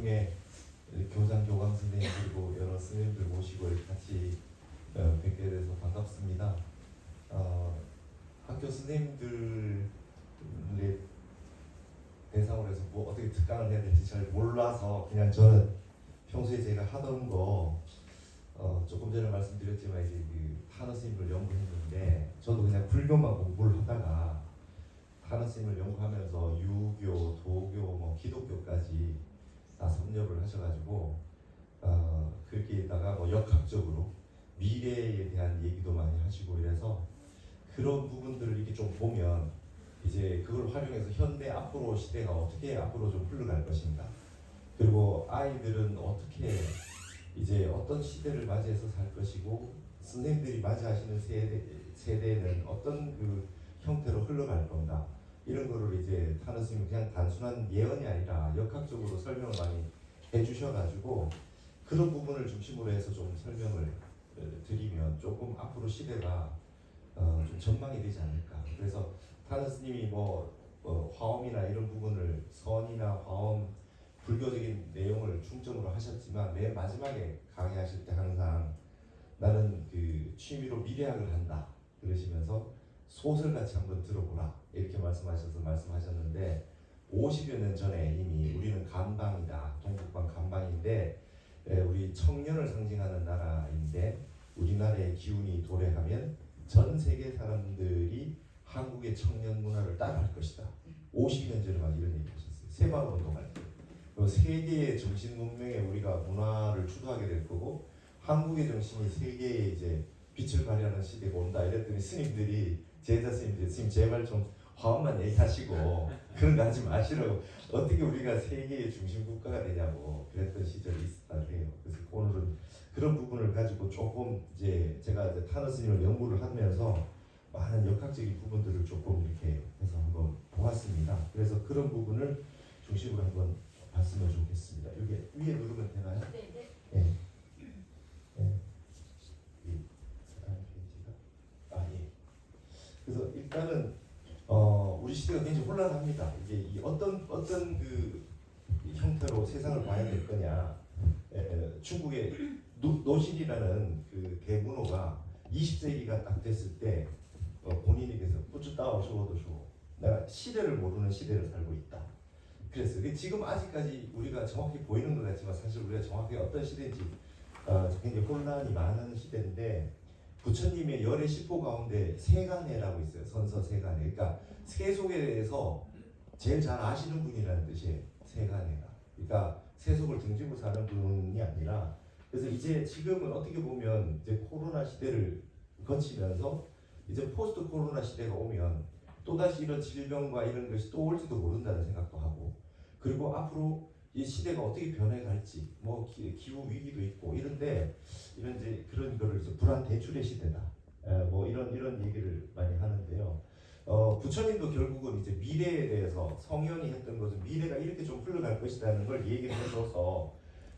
중에 교장, 교감 선생님 그리고 여러 스님들 모시고 이렇게 같이 뵙게 돼서 반갑습니다. 학교 선생님들의 대상으로 해서 뭐 어떻게 특강을 해야 될지 잘 몰라서 그냥 저는 평소에 제가 하던 거 조금 전에 말씀드렸지만 이제 그 하느 스님을 연구했는데 저도 그냥 불교만 공부를 하다가 하느 스님을 연구하면서 유교, 도교, 뭐 기독교까지 다 섭렵을 하셔가지고 그렇게다가 뭐 역학적으로 미래에 대한 얘기도 많이 하시고 이래서 그런 부분들을 이렇게 좀 보면 이제 그걸 활용해서 현대 앞으로 시대가 어떻게 앞으로 좀 흘러갈 것인가, 그리고 아이들은 어떻게 이제 어떤 시대를 맞이해서 살 것이고 선생님들이 맞이하시는 세대는 어떤 그 형태로 흘러갈 건가, 이런 거를 이제 하느 스님이 그냥 단순한 예언이 아니라 역학적으로 설명을 많이 해주셔가지고 그런 부분을 중심으로 해서 좀 설명을 드리면 조금 앞으로 시대가 좀 전망이 되지 않을까. 그래서 하느 스님이 화엄이나 이런 부분을 선이나 화엄 불교적인 내용을 중점으로 하셨지만 맨 마지막에 강의하실 때 항상 나는 그 취미로 미래학을 한다 그러시면서 소설같이 한번 들어보라 이렇게 말씀하셨는데 50여 년 전에 이미 우리는 감방이다, 동북방 감방인데 우리 청년을 상징하는 나라인데 우리나라의 기운이 도래하면 전 세계 사람들이 한국의 청년 문화를 따라할 것이다. 50년 전에 막 이런 얘기 하셨어요. 세발 운동할 때. 세계의 정신 문명에 우리가 문화를 주도하게 될 거고 한국의 정신이 세계에 이제 빛을 발휘하는 시대가 온다 이랬더니 스님들이 제자 스님들 스님 제발 좀 화엄만 얘기하시고 그런 거 하지 마시라고, 어떻게 우리가 세계의 중심 국가가 되냐고 그랬던 시절이 있었다 해요. 그래서 오늘은 그런 부분을 가지고 조금 이제 제가 이제 하느 스님을 연구를 하면서 많은 역학적인 부분들을 조금 이렇게 해서 한번 보았습니다. 그래서 그런 부분을 중심으로 한번 봤으면 좋겠습니다. 여기 위에 누르면 되나요? 네. 네. 네. 예. 그래서 일단은 우리 시대가 굉장히 혼란합니다. 이게 이 어떤 그 형태로 세상을 봐야 될 거냐. 중국의 노실이라는 그 대문호가 20세기가 딱 됐을 때 본인이 그래서 뿌쭈따오 쇼도 내가 시대를 모르는 시대를 살고 있다. 그랬어요. 지금 아직까지 우리가 정확히 보이는 것 같지만 사실 우리가 정확히 어떤 시대인지 굉장히 혼란이 많은 시대인데 부처님의 열의 십호 가운데 세간해라고 있어요. 선서 세간해. 그러니까 세속에 대해서 제일 잘 아시는 분이라는 뜻이에요. 세간해가. 그러니까 세속을 등지고 사는 분이 아니라, 그래서 이제 지금은 어떻게 보면 이제 코로나 시대를 거치면서 이제 포스트 코로나 시대가 오면 또다시 이런 질병과 이런 것이 또 올지도 모른다는 생각도 하고, 그리고 앞으로 이 시대가 어떻게 변해갈지, 뭐 기후 위기도 있고 이런데 이런 이제 그런 거를 불안 대출의 시대다. 뭐 이런 얘기를 많이 하는데요. 부처님도 결국은 이제 미래에 대해서 성현이 했던 것은 미래가 이렇게 좀 흘러갈 것이라는 걸 얘기를 해줘서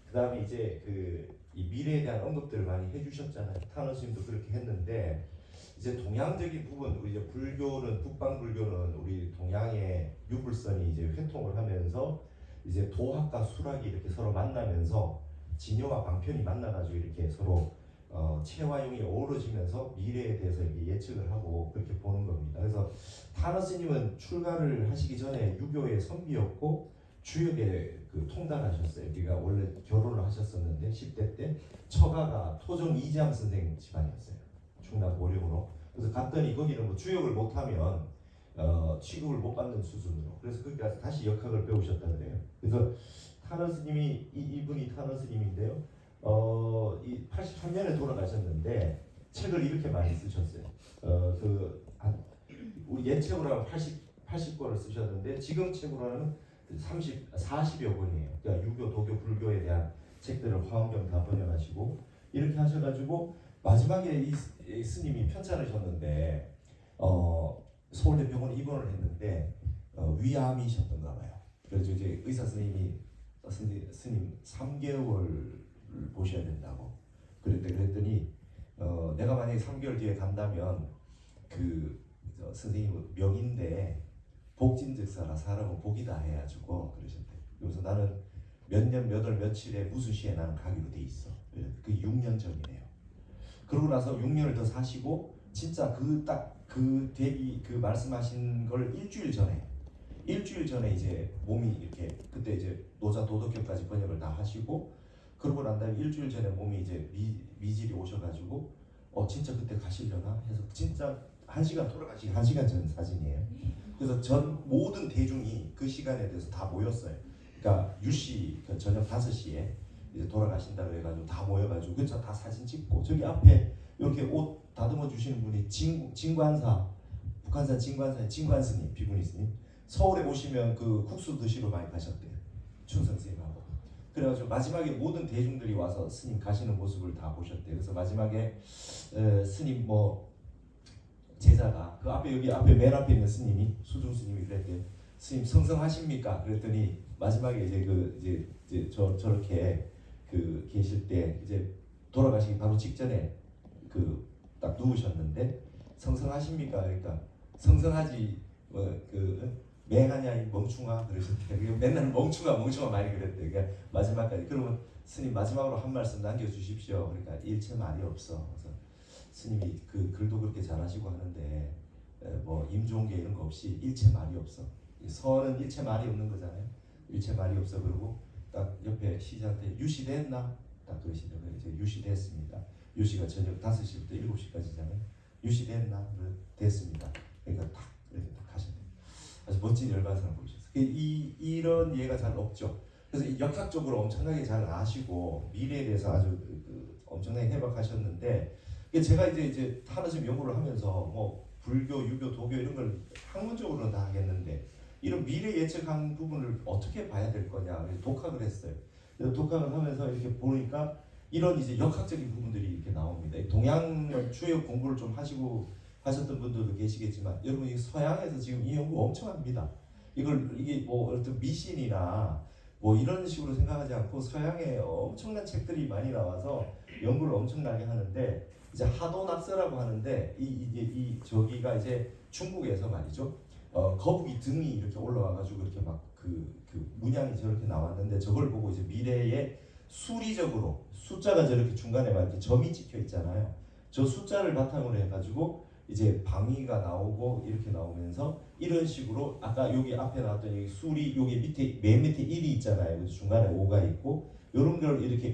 그 다음에 이제 이 미래에 대한 언급들을 많이 해주셨잖아요. 하느 스님도 그렇게 했는데 이제 동양적인 부분, 우리 이제 불교는 북방 불교는 우리 동양의 유불선이 이제 회통을 하면서 이제 도학과 수락이 이렇게 서로 만나면서 진여와 방편이 만나가지고 이렇게 서로 체화용이 어우러지면서 미래에 대해서 이렇게 예측을 하고 그렇게 보는 겁니다. 그래서 하느 스님은 출가를 하시기 전에 유교의 선비였고 주역에 그 통달하셨어요. 그러니까 원래 결혼을 하셨었는데 10대 때 처가가 토종 이장 선생 집안이었어요. 충남 모령으로. 그래서 갔더니 거기는 뭐 주역을 못하면 취급을 못 받는 수준으로. 그래서 거기 가서 다시 역학을 배우셨다 그래요. 그래서 하느 스님이 이분이 하느 스님인데요. 이 83년에 돌아가셨는데 책을 이렇게 많이 쓰셨어요. 우리 옛 책으로 하면 80권을 쓰셨는데 지금 책으로 하면 40여 권이에요. 그러니까 유교, 도교, 불교에 대한 책들을 화엄경 다 번역하시고 이렇게 하셔가지고 마지막에 이 스님이 편찮으셨는데 서울대병원에 입원을 했는데 위암이셨던가 봐요. 그래서 이제 의사 선생님이 스님 3개월을 보셔야 된다고 그랬더니 내가 만약에 3개월 뒤에 간다면 선생님은 명인데 복진즉사라 사람은 복이다 해가지고 그러셨대. 그래서 나는 몇 년 몇 월 며칠에 무슨 시에 나는 가기로 돼 있어. 그 6년 전이네요. 그러고 나서 6년을 더 사시고 진짜 그 딱 그 대기 그 말씀하신 걸 일주일 전에 이제 몸이 이렇게 그때 이제 노자 도덕경까지 번역을 다 하시고 그러고 난 다음에 일주일 전에 몸이 이제 미질이 오셔가지고 진짜 그때 가시려나 해서 진짜 1시간 돌아가시기 1시간 전 사진이에요. 그래서 전 모든 대중이 그 시간에 대해서 다 모였어요. 그러니까 유씨 그 저녁 5시에 이제 돌아가신다고 해가지고 다 모여가지고 그쵸 다 사진 찍고 저기 앞에 이렇게 옷 다듬어 주시는 분이 진관사 북한산 진관사의 진관스님 비구니 스님 서울에 오시면 그 국수 드시러 많이 가셨대요. 춘성 스님하고. 그래가지고 마지막에 모든 대중들이 와서 스님 가시는 모습을 다 보셨대요. 그래서 마지막에 스님 뭐 제자가 그 앞에 여기 앞에 맨 앞에 있는 스님이 수중 스님이 그랬대요. 스님 성성하십니까? 그랬더니 마지막에 이제 저렇게 그 계실 때 이제 돌아가시기 바로 직전에 그 딱 누우셨는데 성성하십니까? 그러니까 성성하지 그 맹하냐 이 멍충아 그러셨대요. 맨날 멍충아 많이 그랬대요. 그러니까 마지막까지 그러면 스님 마지막으로 한 말씀 남겨주십시오. 그러니까 일체 말이 없어. 그래서 스님이 그 글도 그렇게 잘하시고 하는데 뭐 임종계 이런 거 없이 일체 말이 없어. 서는 일체 말이 없는 거잖아요. 일체 말이 없어. 그러고 딱 옆에 시장한테 유시됐나? 딱 그러시더라고요. 이제 유시됐습니다. 유시가 저녁 5시부터 7시까지잖아요. 유시됐나? 됐습니다. 그러니까 딱 이렇게 딱 하셨네요. 아주 멋진 열반상을 보이셨어요. 이런 예가 잘 없죠. 그래서 역학적으로 엄청나게 잘 아시고 미래에 대해서 아주 엄청나게 해박하셨는데 제가 이제 하나씩 연구를 하면서 뭐 불교, 유교, 도교 이런 걸 학문적으로는 다 하겠는데 이런 미래 예측한 부분을 어떻게 봐야 될 거냐 독학을 했어요. 그래서 독학을 하면서 이렇게 보니까 이런 이제 역학적인 부분들이 이렇게 나옵니다. 동양 주요 공부를 좀 하셨던 분들도 계시겠지만 여러분 이 서양에서 지금 이 연구 엄청 합니다. 이게 뭐 어떤 미신이나 뭐 이런 식으로 생각하지 않고 서양에 엄청난 책들이 많이 나와서 연구를 엄청나게 하는데 이제 하도납서라고 하는데 저기가 이제 중국에서 말이죠. 거북이 등이 이렇게 올라와가지고 이렇게 막 그 문양이 저렇게 나왔는데 저걸 보고 이제 미래에 수리적으로 숫자가 저렇게 중간에 막 이렇게 점이 찍혀 있잖아요. 저 숫자를 바탕으로 해가지고 이제 방위가 나오고 이렇게 나오면서 이런 식으로 아까 여기 앞에 나왔던 여기 수리 여기 밑에 맨 밑에 1이 있잖아요. 중간에 5가 있고 이런 걸 이렇게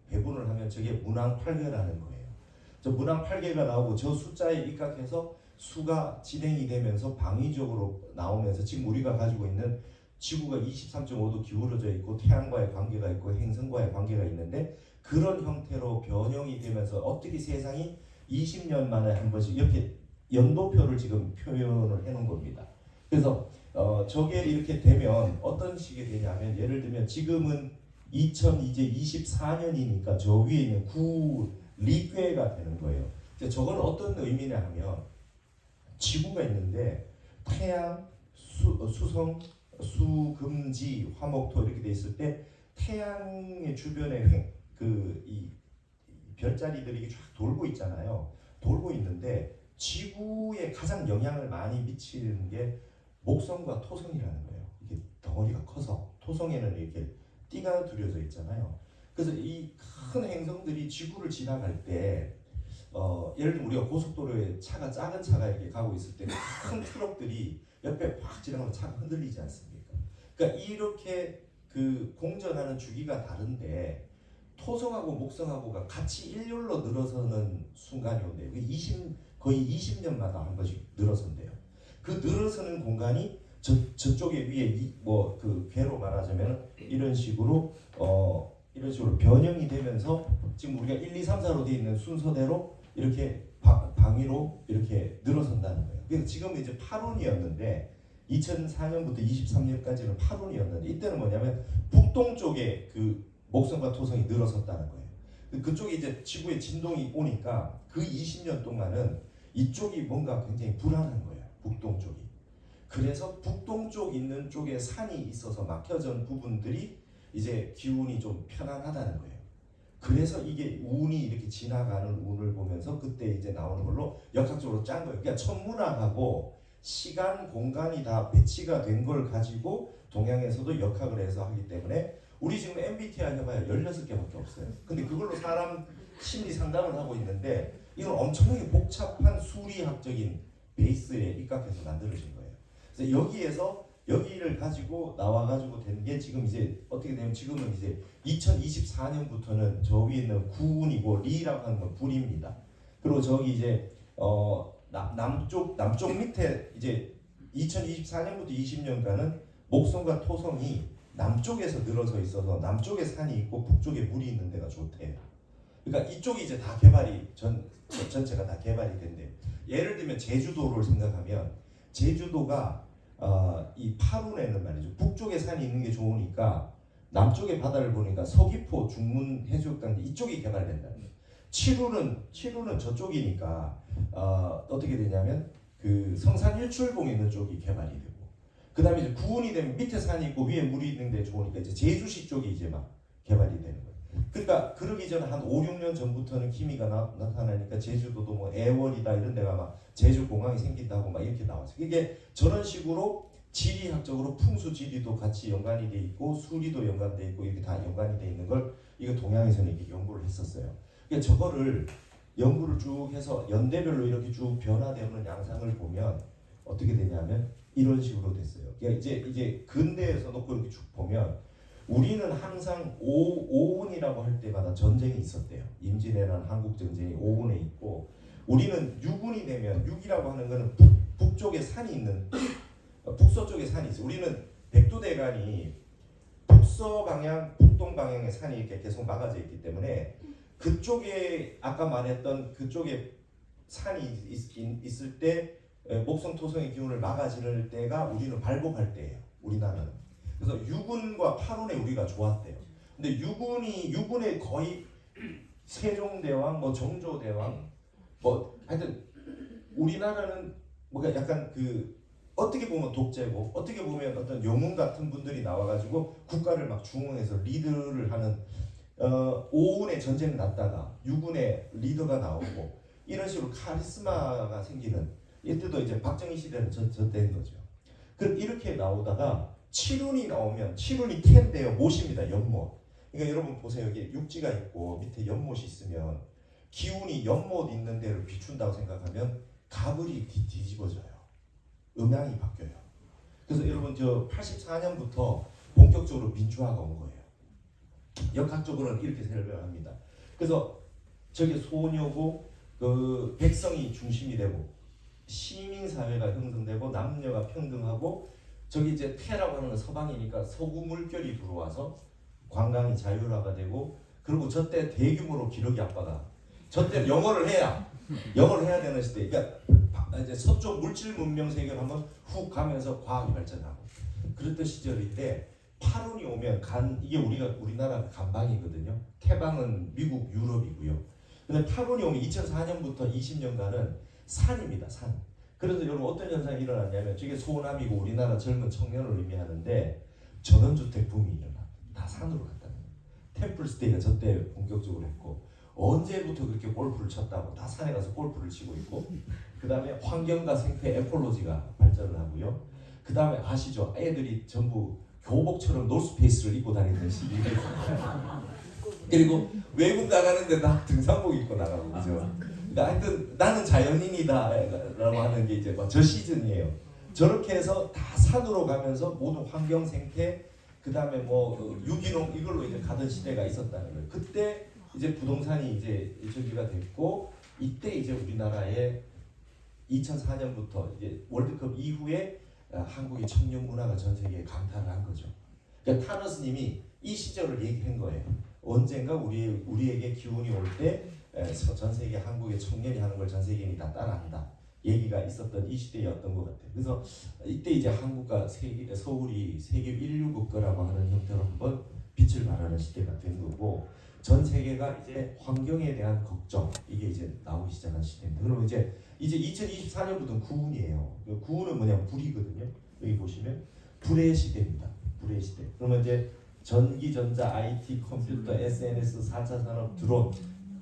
배분을 하면 저게 문왕팔계라는 거예요. 저 문왕팔계가 나오고 저 숫자에 입각해서 수가 진행이 되면서 방위적으로 나오면서 지금 우리가 가지고 있는 지구가 23.5도 기울어져 있고 태양과의 관계가 있고 행성과의 관계가 있는데 그런 형태로 변형이 되면서 어떻게 세상이 20년 만에 한 번씩 이렇게 연도표를 지금 표현을 해놓은 겁니다. 그래서 저게 이렇게 되면 어떤 식이 되냐면 예를 들면 지금은 2024년이니까 저 위에 있는 구리괴가 되는 거예요. 저건 어떤 의미냐 하면 지구가 있는데 태양, 수성, 수금지, 화목토 이렇게 돼 있을 때 태양의 주변에 이 별자리들이 쫙 돌고 있잖아요. 돌고 있는데 지구에 가장 영향을 많이 미치는 게 목성과 토성이라는 거예요. 이게 덩어리가 커서 토성에는 이렇게 띠가 두려져 있잖아요. 그래서 이 큰 행성들이 지구를 지나갈 때 예를 들면 우리가 고속도로에 작은 차가 이렇게 가고 있을 때 큰 트럭들이 옆에 확 지나가면 차가 흔들리지 않습니까? 그러니까 이렇게 그 공전하는 주기가 다른데 토성하고 목성하고가 같이 일렬로 늘어서는 순간이 온대요. 거의 20년마다 한 번씩 늘어선대요. 그 늘어서는 공간이 저쪽에 위에 그 괴로 말하자면 이런 식으로 변형이 되면서 지금 우리가 1, 2, 3, 4로 되어 있는 순서대로 이렇게 방위로 이렇게 늘어선다는 거예요. 그래서 지금은 이제 8운이었는데 2004년부터 23년까지는 8운이었는데 이때는 뭐냐면 북동쪽에 그 목성과 토성이 늘어섰다는 거예요. 그쪽에 이제 지구에 진동이 오니까 그 20년 동안은 이쪽이 뭔가 굉장히 불안한 거예요. 북동쪽이. 그래서 북동쪽 있는 쪽에 산이 있어서 막혀진 부분들이 이제 기운이 좀 편안하다는 거예요. 그래서 이게 운이 이렇게 지나가는 운을 보면서 그때 이제 나오는 걸로 역학적으로 짠 거예요. 그러니까 천문학하고 시간, 공간이 다 배치가 된 걸 가지고 동양에서도 역학을 해서 하기 때문에 우리 지금 MBTI 해봐야 16개밖에 없어요. 근데 그걸로 사람 심리 상담을 하고 있는데 이건 엄청나게 복잡한 수리학적인 베이스에 입각해서 만들어진 거예요. 그래서 여기를 가지고 나와가지고 된 게 지금 이제 어떻게 되면 지금은 이제 2024년부터는 저 위에 있는 구운이고 리라고 하는 건 불입니다. 그리고 저기 이제 남쪽 밑에 이제 2024년부터 20년간은 목성과 토성이 남쪽에서 늘어서 있어서 남쪽에 산이 있고 북쪽에 물이 있는 데가 좋대요. 그러니까 이쪽이 이제 다 개발이 전체가 다 개발이 된대요. 예를 들면 제주도를 생각하면 제주도가 이 파룬에는 말이죠. 북쪽에 산이 있는 게 좋으니까 남쪽의 바다를 보니까 서귀포, 중문 해수욕장 이쪽이 개발된다는 거예요. 칠우는 저쪽이니까 어떻게 되냐면 그 성산 일출봉 있는 쪽이 개발이 되고 그 다음에 이제 구운이 되면 밑에 산이 있고 위에 물이 있는 데 좋으니까 이제 제주시 쪽이 이제 막 개발이 되는 거예요. 그러니까 그러기 전에 한 5, 6년 전부터는 기미가 나타나니까 제주도도 뭐 애월이다 이런 데가 막 제주공항이 생긴다고 막 이렇게 나왔어요. 이게 저런 식으로 지리학적으로 풍수 지리도 같이 연관이 돼 있고 수리도 연관돼 있고 이렇게 다 연관이 돼 있는 걸 이거 동양에서는 이렇게 연구를 했었어요. 그러니까 저거를 연구를 쭉 해서 연대별로 이렇게 쭉 변화되는 양상을 보면 어떻게 되냐면 이런 식으로 됐어요. 그러니까 이제 근대에서 놓고 이렇게 쭉 보면 우리는 항상 오운이라고 할 때마다 전쟁이 있었대요. 임진왜란 한국 전쟁이 오운에 있고 우리는 육운이 되면 육이라고 하는 거는 북쪽에 산이 있는 북서쪽에 산이 있어. 우리는 백두대간이 북서 방향, 북동 방향의 산이 이렇게 계속 막아져 있기 때문에 그쪽에 아까 말했던 그쪽에 산이 있을 때 목성 토성의 기운을 막아지를 때가 우리는 발복할 때예요. 우리나라는. 그래서 육운과 팔운에 우리가 좋았대요. 근데 육운에 거의 세종대왕, 뭐 정조대왕, 뭐 하여튼 우리나라는 뭐가 약간 그 어떻게 보면 독재고 어떻게 보면 어떤 영웅 같은 분들이 나와가지고 국가를 막 중흥해서 리드를 하는 오운에 전쟁 났다가 육운에 리더가 나오고 이런 식으로 카리스마가 생기는 이때도 이제 박정희 시대는 저 때인 거죠. 그럼 이렇게 나오다가 칠운이 나오면 칠운이 텐데요. 못입니다. 연못. 그러니까 여러분 보세요. 여기 육지가 있고 밑에 연못이 있으면 기운이 연못 있는 데를 비춘다고 생각하면 가불이 뒤집어져요. 음양이 바뀌어요. 그래서 여러분 저 84년부터 본격적으로 민주화가 온 거예요. 역학적으로는 이렇게 설명합니다. 그래서 저게 소녀고 그 백성이 중심이 되고 시민 사회가 형성되고 남녀가 평등하고 저기 이제 태라고 하는 건 서방이니까 서구 물결이 들어와서 관광이 자율화가 되고 그리고 저때 대규모로 기러기 아빠가 저때 영어를 해야 되는 시대. 그러니까 이제 서쪽 물질 문명 세계를 한번 훅 가면서 과학이 발전하고 그랬던 시절인데 팔운이 오면 이게 우리나라 간방이거든요. 태방은 미국, 유럽이고요. 근데 팔운이 오면 2004년부터 20년간은 산입니다. 산. 그래서 여러분 어떤 현상이 일어났냐면 저게 소남이고 우리나라 젊은 청년을 의미하는데 전원주택 붐이 일어나. 다 산으로 갔다는 거예요. 템플스테이가 저때 본격적으로 했고 언제부터 그렇게 골프를 쳤다고 다 산에 가서 골프를 치고 있고 그 다음에 환경과 생태 에콜로지가 발전을 하고요. 그 다음에 아시죠? 애들이 전부 교복처럼 노스페이스를 입고 다니는 시기 그리고 외국 나가는데 다 등산복 입고 나가고 그죠? 그러니까 하여튼 나는 자연인이다라고 하는 게 이제 뭐 저 시즌이에요. 저렇게 해서 다 산으로 가면서 모든 환경 생태 그 다음에 뭐 유기농 이걸로 이제 가던 시대가 있었다는 거예요. 그때 이제 부동산이 이제 저기가 됐고 이때 이제 우리나라에 2004년부터 이제 월드컵 이후에 한국의 청년 문화가 전 세계에 강타를 한 거죠. 그러니까 타너스님이 이 시절을 얘기한 거예요. 언젠가 우리에게 기운이 올 때 전 세계 한국의 청년이 하는 걸 전 세계인이 다 따라한다. 얘기가 있었던 이 시대였던 것 같아요. 그래서 이때 이제 한국과 서울이 세계 인류 국가라고 하는 형태로 한번 빛을 발하는 시대가 된 거고 전 세계가 이제 환경에 대한 걱정 이게 이제 나오기 시작한 시대입니다. 그러면 이제 2024년부터는 구운이에요. 구운은 뭐냐면 불이거든요. 여기 보시면 불의 시대입니다. 불의 시대. 그러면 이제 전기, 전자, IT, 컴퓨터, SNS, 4차 산업, 드론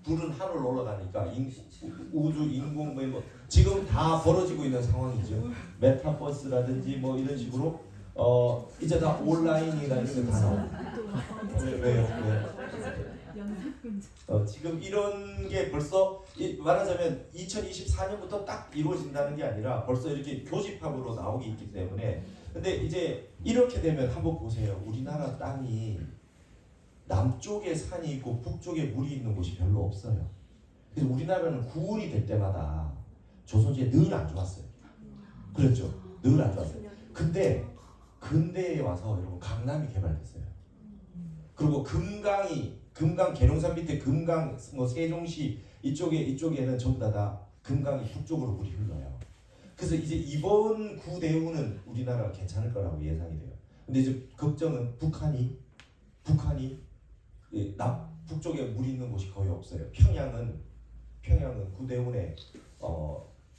불은 하늘 올라가니까 우주, 인공 뭐 지금 다 벌어지고 있는 상황이죠. 메타버스라든지 뭐 이런 식으로 이제 다 온라인이나 이런 게 다 나오고 왜요? 지금 이런 게 벌써 말하자면 2024년부터 딱 이루어진다는 게 아니라 벌써 이렇게 교집합으로 나오기 있기 때문에 근데 이제 이렇게 되면 한번 보세요. 우리나라 땅이 남쪽에 산이 있고 북쪽에 물이 있는 곳이 별로 없어요. 그래서 우리나라는 구원이 될 때마다 조선시대 늘 안 좋았어요. 그렇죠? 늘 안 좋았어요. 근데 근대에 와서 여러분 강남이 개발됐어요. 그리고 금강 계룡산 밑에 금강 뭐 세종시 이쪽에는 전부 다 금강이 북쪽으로 물이 흘러요. 그래서 이제 이번 구대우는 우리나라가 괜찮을 거라고 예상이 돼요. 근데 이제 걱정은 북한이 북쪽에 물 있는 곳이 거의 없어요. 평양은 구대운에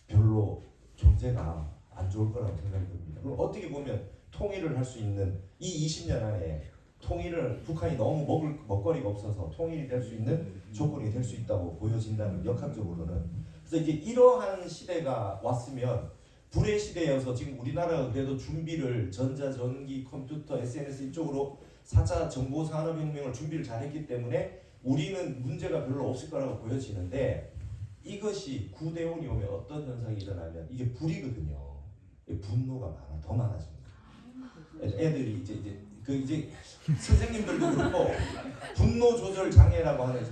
별로 존재가 안 좋을 거라고 생각이 듭니다. 그럼 어떻게 보면 통일을 할 수 있는 이 20년 안에 북한이 너무 먹거리가 없어서 통일이 될 수 있는 조건이 될 수 있다고 보여진다는 역학적으로는. 그래서 이제 이러한 시대가 왔으면 불의 시대여서 지금 우리나라가 그래도 준비를 전자전기 컴퓨터 SNS 이쪽으로 4차 정보산업혁명을 준비를 잘했기 때문에 우리는 문제가 별로 없을 거라고 보여지는데 이것이 구대운이 오면 어떤 현상이 일어나면 이게 불이거든요. 분노가 더 많아집니다. 애들이 이제 선생님들도 그렇고 분노 조절 장애라고 하는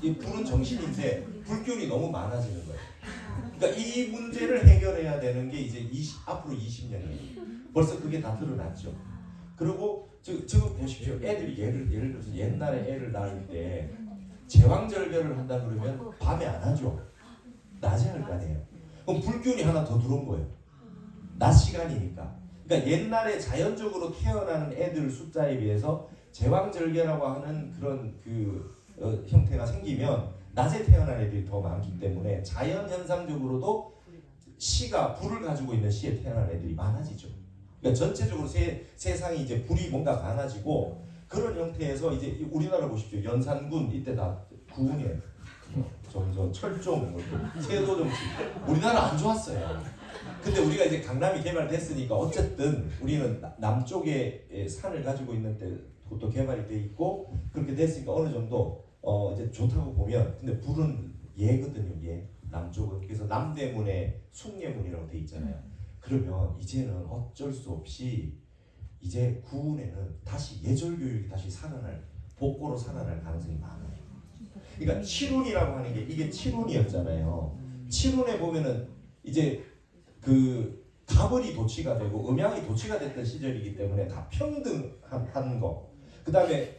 이 불은 정신인데 불균이 너무 많아지는 거예요. 그러니까 이 문제를 해결해야 되는 게 이제 앞으로 20년이에요. 벌써 그게 다 드러났죠. 그리고 지금 보십시오. 애들이 예를 들어서 옛날에 애를 낳을 때 제왕절개를 한다 그러면 밤에 안 하죠. 낮에 할 거 아니에요. 그럼 불균이 하나 더 들어온 거예요. 낮 시간이니까. 그러니까 옛날에 자연적으로 태어나는 애들 숫자에 비해서 제왕절개라고 하는 그런 형태가 생기면 낮에 태어난 애들이 더 많기 때문에 자연 현상적으로도 불을 가지고 있는 시에 태어난 애들이 많아지죠. 그러니까 전체적으로 세상이 이제 불이 뭔가 많아지고 그런 형태에서 이제 우리나라 보십시오. 연산군 이때 다 구운이에요. 저 철종, 세도 정치. 우리나라 안 좋았어요. 근데 우리가 이제 강남이 개발됐으니까 어쨌든 우리는 남쪽에 산을 가지고 있는 때부터 개발이 돼 있고 그렇게 됐으니까 어느 정도 이제 좋다고 보면 근데 불은 예거든요. 남쪽은. 그래서 남대문에 숭례문이라고 돼 있잖아요. 그러면 이제는 어쩔 수 없이 이제 구운에는 다시 예절 교육이 다시 복고로 살아날 가능성이 많아요. 그러니까 칠운이라고 하는 게 이게 칠운이었잖아요. 칠운에 보면은 이제 가벌이 도치가 되고 음양이 도치가 됐던 시절이기 때문에 다 평등한 거. 그다음에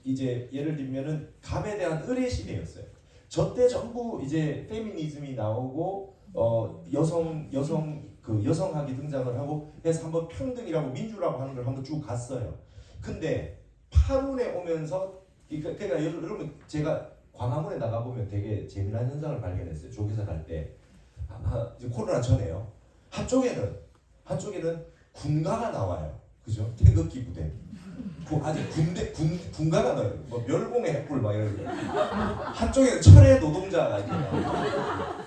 이제 예를 들면은 갑에 대한 의례 시대였어요. 저때 전부 이제 페미니즘이 나오고 여성학이 등장을 하고 해서 한번 평등이라고 민주라고 하는 걸 한번 쭉 갔어요. 근데 8운에 오면서 그러니까 여러분 제가 광화문에 나가 보면 되게 재미난 현상을 발견했어요. 조계사 갈 때. 이제 코로나 전에요. 한쪽에는 군가가 나와요. 그죠? 태극기 부대. 아직 군가가 나와요. 뭐 멸공의 횃불 막 이런. 한쪽에는 철의 노동자가 이렇게 나와요.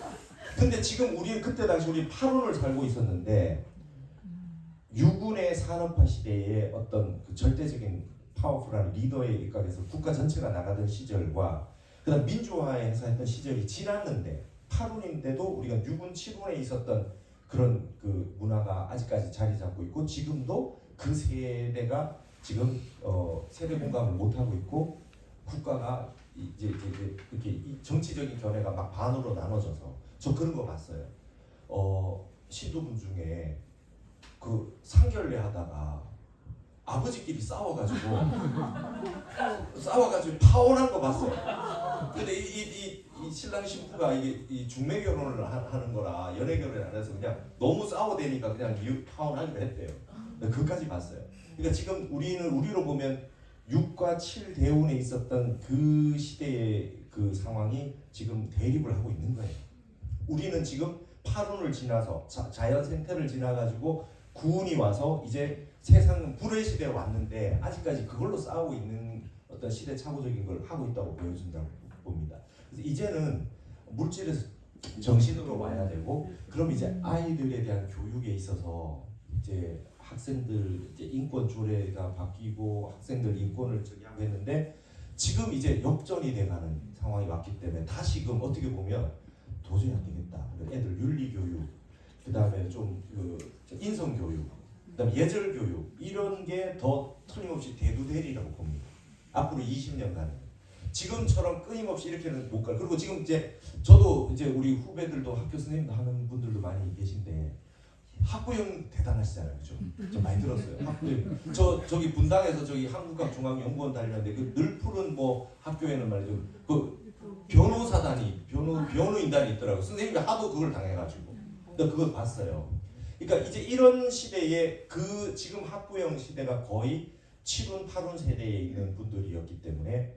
근데 지금 그때 당시 우리 8운을 살고 있었는데 6운의 산업화 시대에 어떤 절대적인 파워풀한 리더에 입각해서 국가 전체가 나가던 시절과 그다음 민주화에 행사했던 시절이 지났는데 8운인데도 우리가 6운, 7운에 있었던 그런 문화가 아직까지 자리 잡고 있고 지금도 그 세대가 지금 세대 공감을 못 하고 있고 국가가 이제 이렇게 정치적인 견해가 막 반으로 나눠져서 저 그런 거 봤어요. 신도분 중에 상견례 하다가 아버지끼리 싸워가지고 파혼한 거 봤어요. 근데 이 신랑 신부가 이 중매 결혼을 하는 거라 연애 결혼을 안 해서 그냥 너무 싸워대니까 그냥 파혼하기로 했대요. 그까지 봤어요. 그러니까 지금 우리로 보면 6과 7 대운에 있었던 그 시대의 상황이 지금 대립을 하고 있는 거예요. 우리는 지금 8운을 지나서 자연 생태를 지나가지고 9운이 와서 이제 세상은 불의 시대에 왔는데 아직까지 그걸로 싸우고 있는 어떤 시대착오적인 걸 하고 있다고 보여준다고 봅니다. 그래서 이제는 물질에서 정신으로 와야 되고 그럼 이제 아이들에 대한 교육에 있어서 이제 학생들 이제 인권 조례가 바뀌고 학생들 인권을 저기 하고 했는데 지금 이제 역전이 돼가는 상황이 왔기 때문에 다시금 어떻게 보면 도저히 안 되겠다. 애들 윤리 교육, 그다음에 좀 그 인성 교육, 그다음에 예절 교육 이런 게 더 틀림없이 대두되리라고 봅니다. 앞으로 20년간 지금처럼 끊임없이 이렇게는 못 갈. 그리고 지금 이제 저도 이제 우리 후배들도 학교 선생님도 하는 분들도 많이 계신데 학부형 대단하시잖아요, 그죠? 저 많이 들었어요. 학부형. 저기 분당에서 저기 한국학중앙연구원 다니는데 그 늘 푸른 뭐 학교에는 말이죠. 그 변호사단이 변호인단이 있더라고. 선생님이 하도 그걸 당해가지고. 근데 그걸 봤어요. 그러니까 이제 이런 시대에 그 지금 학부형 시대가 거의 7운 8운 세대에 있는 분들이었기 때문에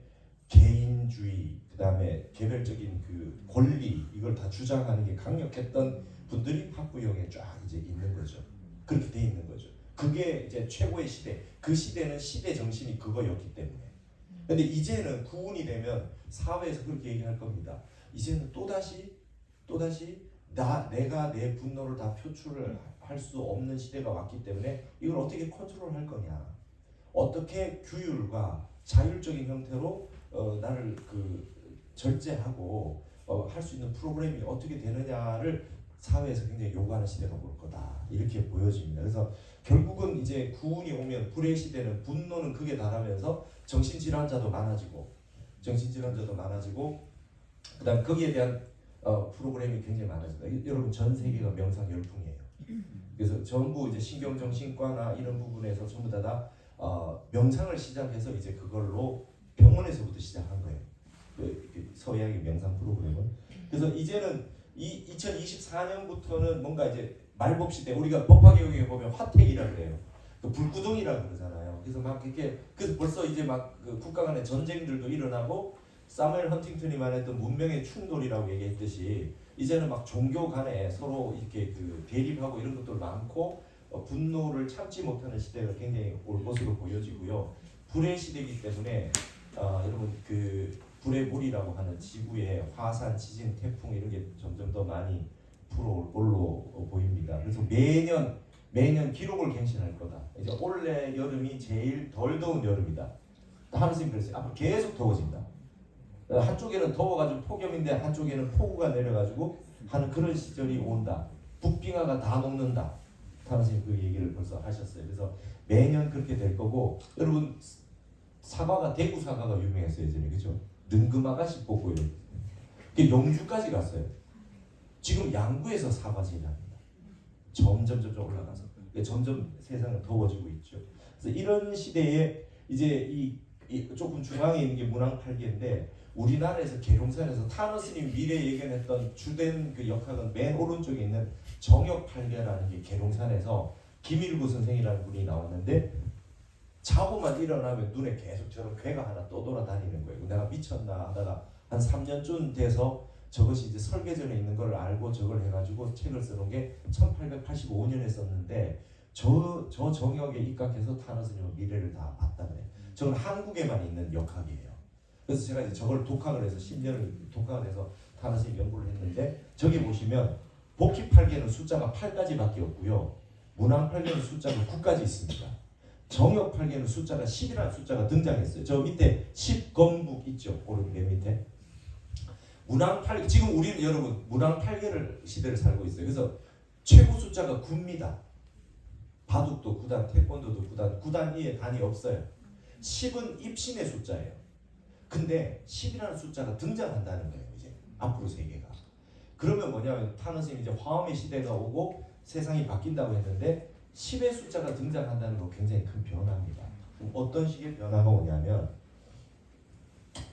개인주의, 그다음에 개별적인 그 권리 이걸 다 주장하는 게 강력했던 분들이 학부형에 쫙 이제 있는 거죠. 그렇게 돼 있는 거죠. 그게 이제 최고의 시대. 그 시대는 시대 정신이 그거였기 때문에. 근데 이제는 구운이 되면 사회에서 그렇게 얘기할 겁니다. 이제는 또다시 내가 내 분노를 다 표출을 할 수 없는 시대가 왔기 때문에 이걸 어떻게 컨트롤할 거냐, 어떻게 규율과 자율적인 형태로 나를 그 절제하고 할 수 있는 프로그램이 어떻게 되느냐를 사회에서 굉장히 요구하는 시대가 올 거다 이렇게 보여집니다. 그래서 결국은 이제 구운이 오면 불의 시대는 분노는 극에 달하면서 정신질환자도 많아지고 그다음 거기에 대한 프로그램이 굉장히 많아집니다. 여러분 전 세계가 명상 열풍이에요. 그래서 전부 이제 신경정신과나 이런 부분에서 전부 다 명상을 시작해서 이제 그걸로 병원에서부터 시작한 거예요. 그 서양의 명상 프로그램은. 그래서 이제는 2024년부터는 뭔가 이제 말법 시대, 우리가 법화개혁에 보면 화택이라고 그래요. 그 불구덩이라고 그러잖아요. 그래서 막 이렇게 그래서 벌써 이제 막 그 국가 간의 전쟁들도 일어나고 사무엘 헌팅턴이 말했던 문명의 충돌이라고 얘기했듯이 이제는 막 종교 간에 서로 이렇게 그 대립하고 이런 것도 많고 분노를 참지 못하는 시대가 굉장히 올 것으로 보여지고요. 불의 시대이기 때문에 여러분 그 불의 물이라고 하는 지구의 화산, 지진, 태풍 이런 게 점점 더 많이 불어올 걸로 보입니다. 그래서 매년 기록을 갱신할 거다. 이제 올해 여름이 제일 덜 더운 여름이다. 하늘님 그랬어요. 앞으로 계속 더워진다. 한쪽에는 더워가지고 폭염인데 한쪽에는 폭우가 내려가지고 하는 그런 시절이 온다. 북빙하가 다 녹는다. 하늘님 그 얘기를 벌써 하셨어요. 그래서 매년 그렇게 될 거고, 여러분 사과가 대구 사과가 유명했어요 예전에, 그죠? 능금아가씨 뽑고 이런. 영주까지 갔어요. 지금 양구에서 사과질을 합니다. 점점 올라가서 점점 세상은 더워지고 있죠. 그래서 이런 시대에 이제 이 조금 중앙에 있는 게 문항팔계인데 우리나라에서 계룡산에서 타너스님 미래 예견했던 주된 그 역학은 맨 오른쪽에 있는 정역팔계라는 게 계룡산에서 김일구 선생이라는 분이 나왔는데 자고만 일어나면 눈에 계속 저런 괴가 하나 떠돌아다니는 거예요. 내가 미쳤나 하다가 한 3년쯤 돼서 저것이 이제 설계전에 있는 걸 알고 저걸 해가지고 책을 써놓은 게 1885년에 썼는데 저 정역에 입각해서 타너스님은 미래를 다 봤다 그래요. 저는 한국에만 있는 역학이에요. 그래서 제가 이제 저걸 독학을 해서 10년을 독학을 해서 타너스님 연구를 했는데 저기 보시면 복희팔계는 숫자가 8까지밖에 없고요. 문항팔계는 숫자가 9까지 있습니다. 정역팔계는 숫자가 10이라는 숫자가 등장했어요. 저 밑에 10건북 있죠. 오른 맨 밑에. 문항팔계, 지금 우리는 여러분 문항팔계를 시대를 살고 있어요. 그래서 최고 숫자가 9입니다. 바둑도 9단, 태권도도 9단 이에 단이 없어요. 10은 입신의 숫자예요. 근데 10이라는 숫자가 등장한다는 거예요. 이제 앞으로 세계가. 그러면 뭐냐면 타너스님 이제 화엄의 시대가 오고 세상이 바뀐다고 했는데 10의 숫자가 등장한다는 건 굉장히 큰 변화입니다. 어떤 식의 변화가 오냐면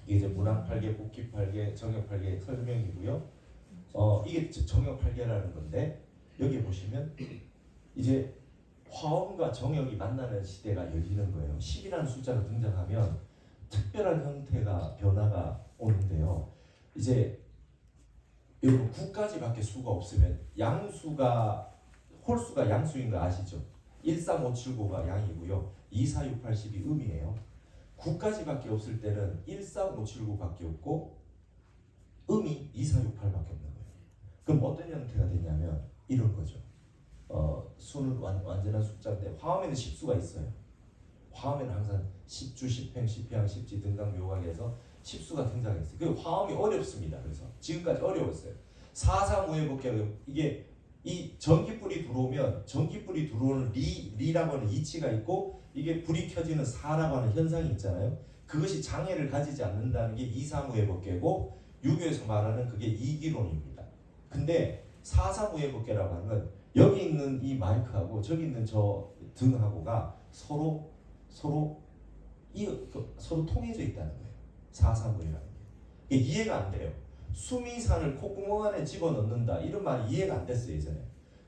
이게 이제 문항팔계, 복희팔계, 정역팔계 설명이고요. 이게 정역팔계라는 건데 여기 보시면 이제 화엄과 정역이 만나는 시대가 열리는 거예요. 10이라는 숫자가 등장하면 특별한 형태가 변화가 오는데요. 이제 여러분 9까지밖에 수가 없으면 양수가 홀수가 양수인 거 아시죠? 13579가 양이고요. 24680이 음이에요. 9까지밖에 없을 때는 13579밖에 없고 음이 2468밖에 없는 거예요. 그럼 어떤 형태가 되냐면 이런 거죠. 수는 완전한 숫자인데 화엄에는 십수가 있어요. 화엄에는 항상 십주, 십행, 십향, 십지, 등강, 묘각에서 십수가 등장했어요. 그 화엄이 어렵습니다. 그래서 지금까지 어려웠어요. 사사무예법계가 이게 이 전기불이 들어오면 전기불이 들어오는 리라고 하는 이치가 있고 이게 불이 켜지는 사라고 하는 현상이 있잖아요. 그것이 장애를 가지지 않는다는 게 이사무예법계고 유교에서 말하는 그게 이기론입니다. 근데 사사무예법계라고 하는 건 여기 있는 이 마이크하고 저기 있는 저 등하고가 서로 통해져 있다는 거예요. 사사무예라는 게. 이게 이해가 안 돼요. 수미산을 콧구멍 안에 집어넣는다 이런 말이 이해가 안 됐어요 예전에.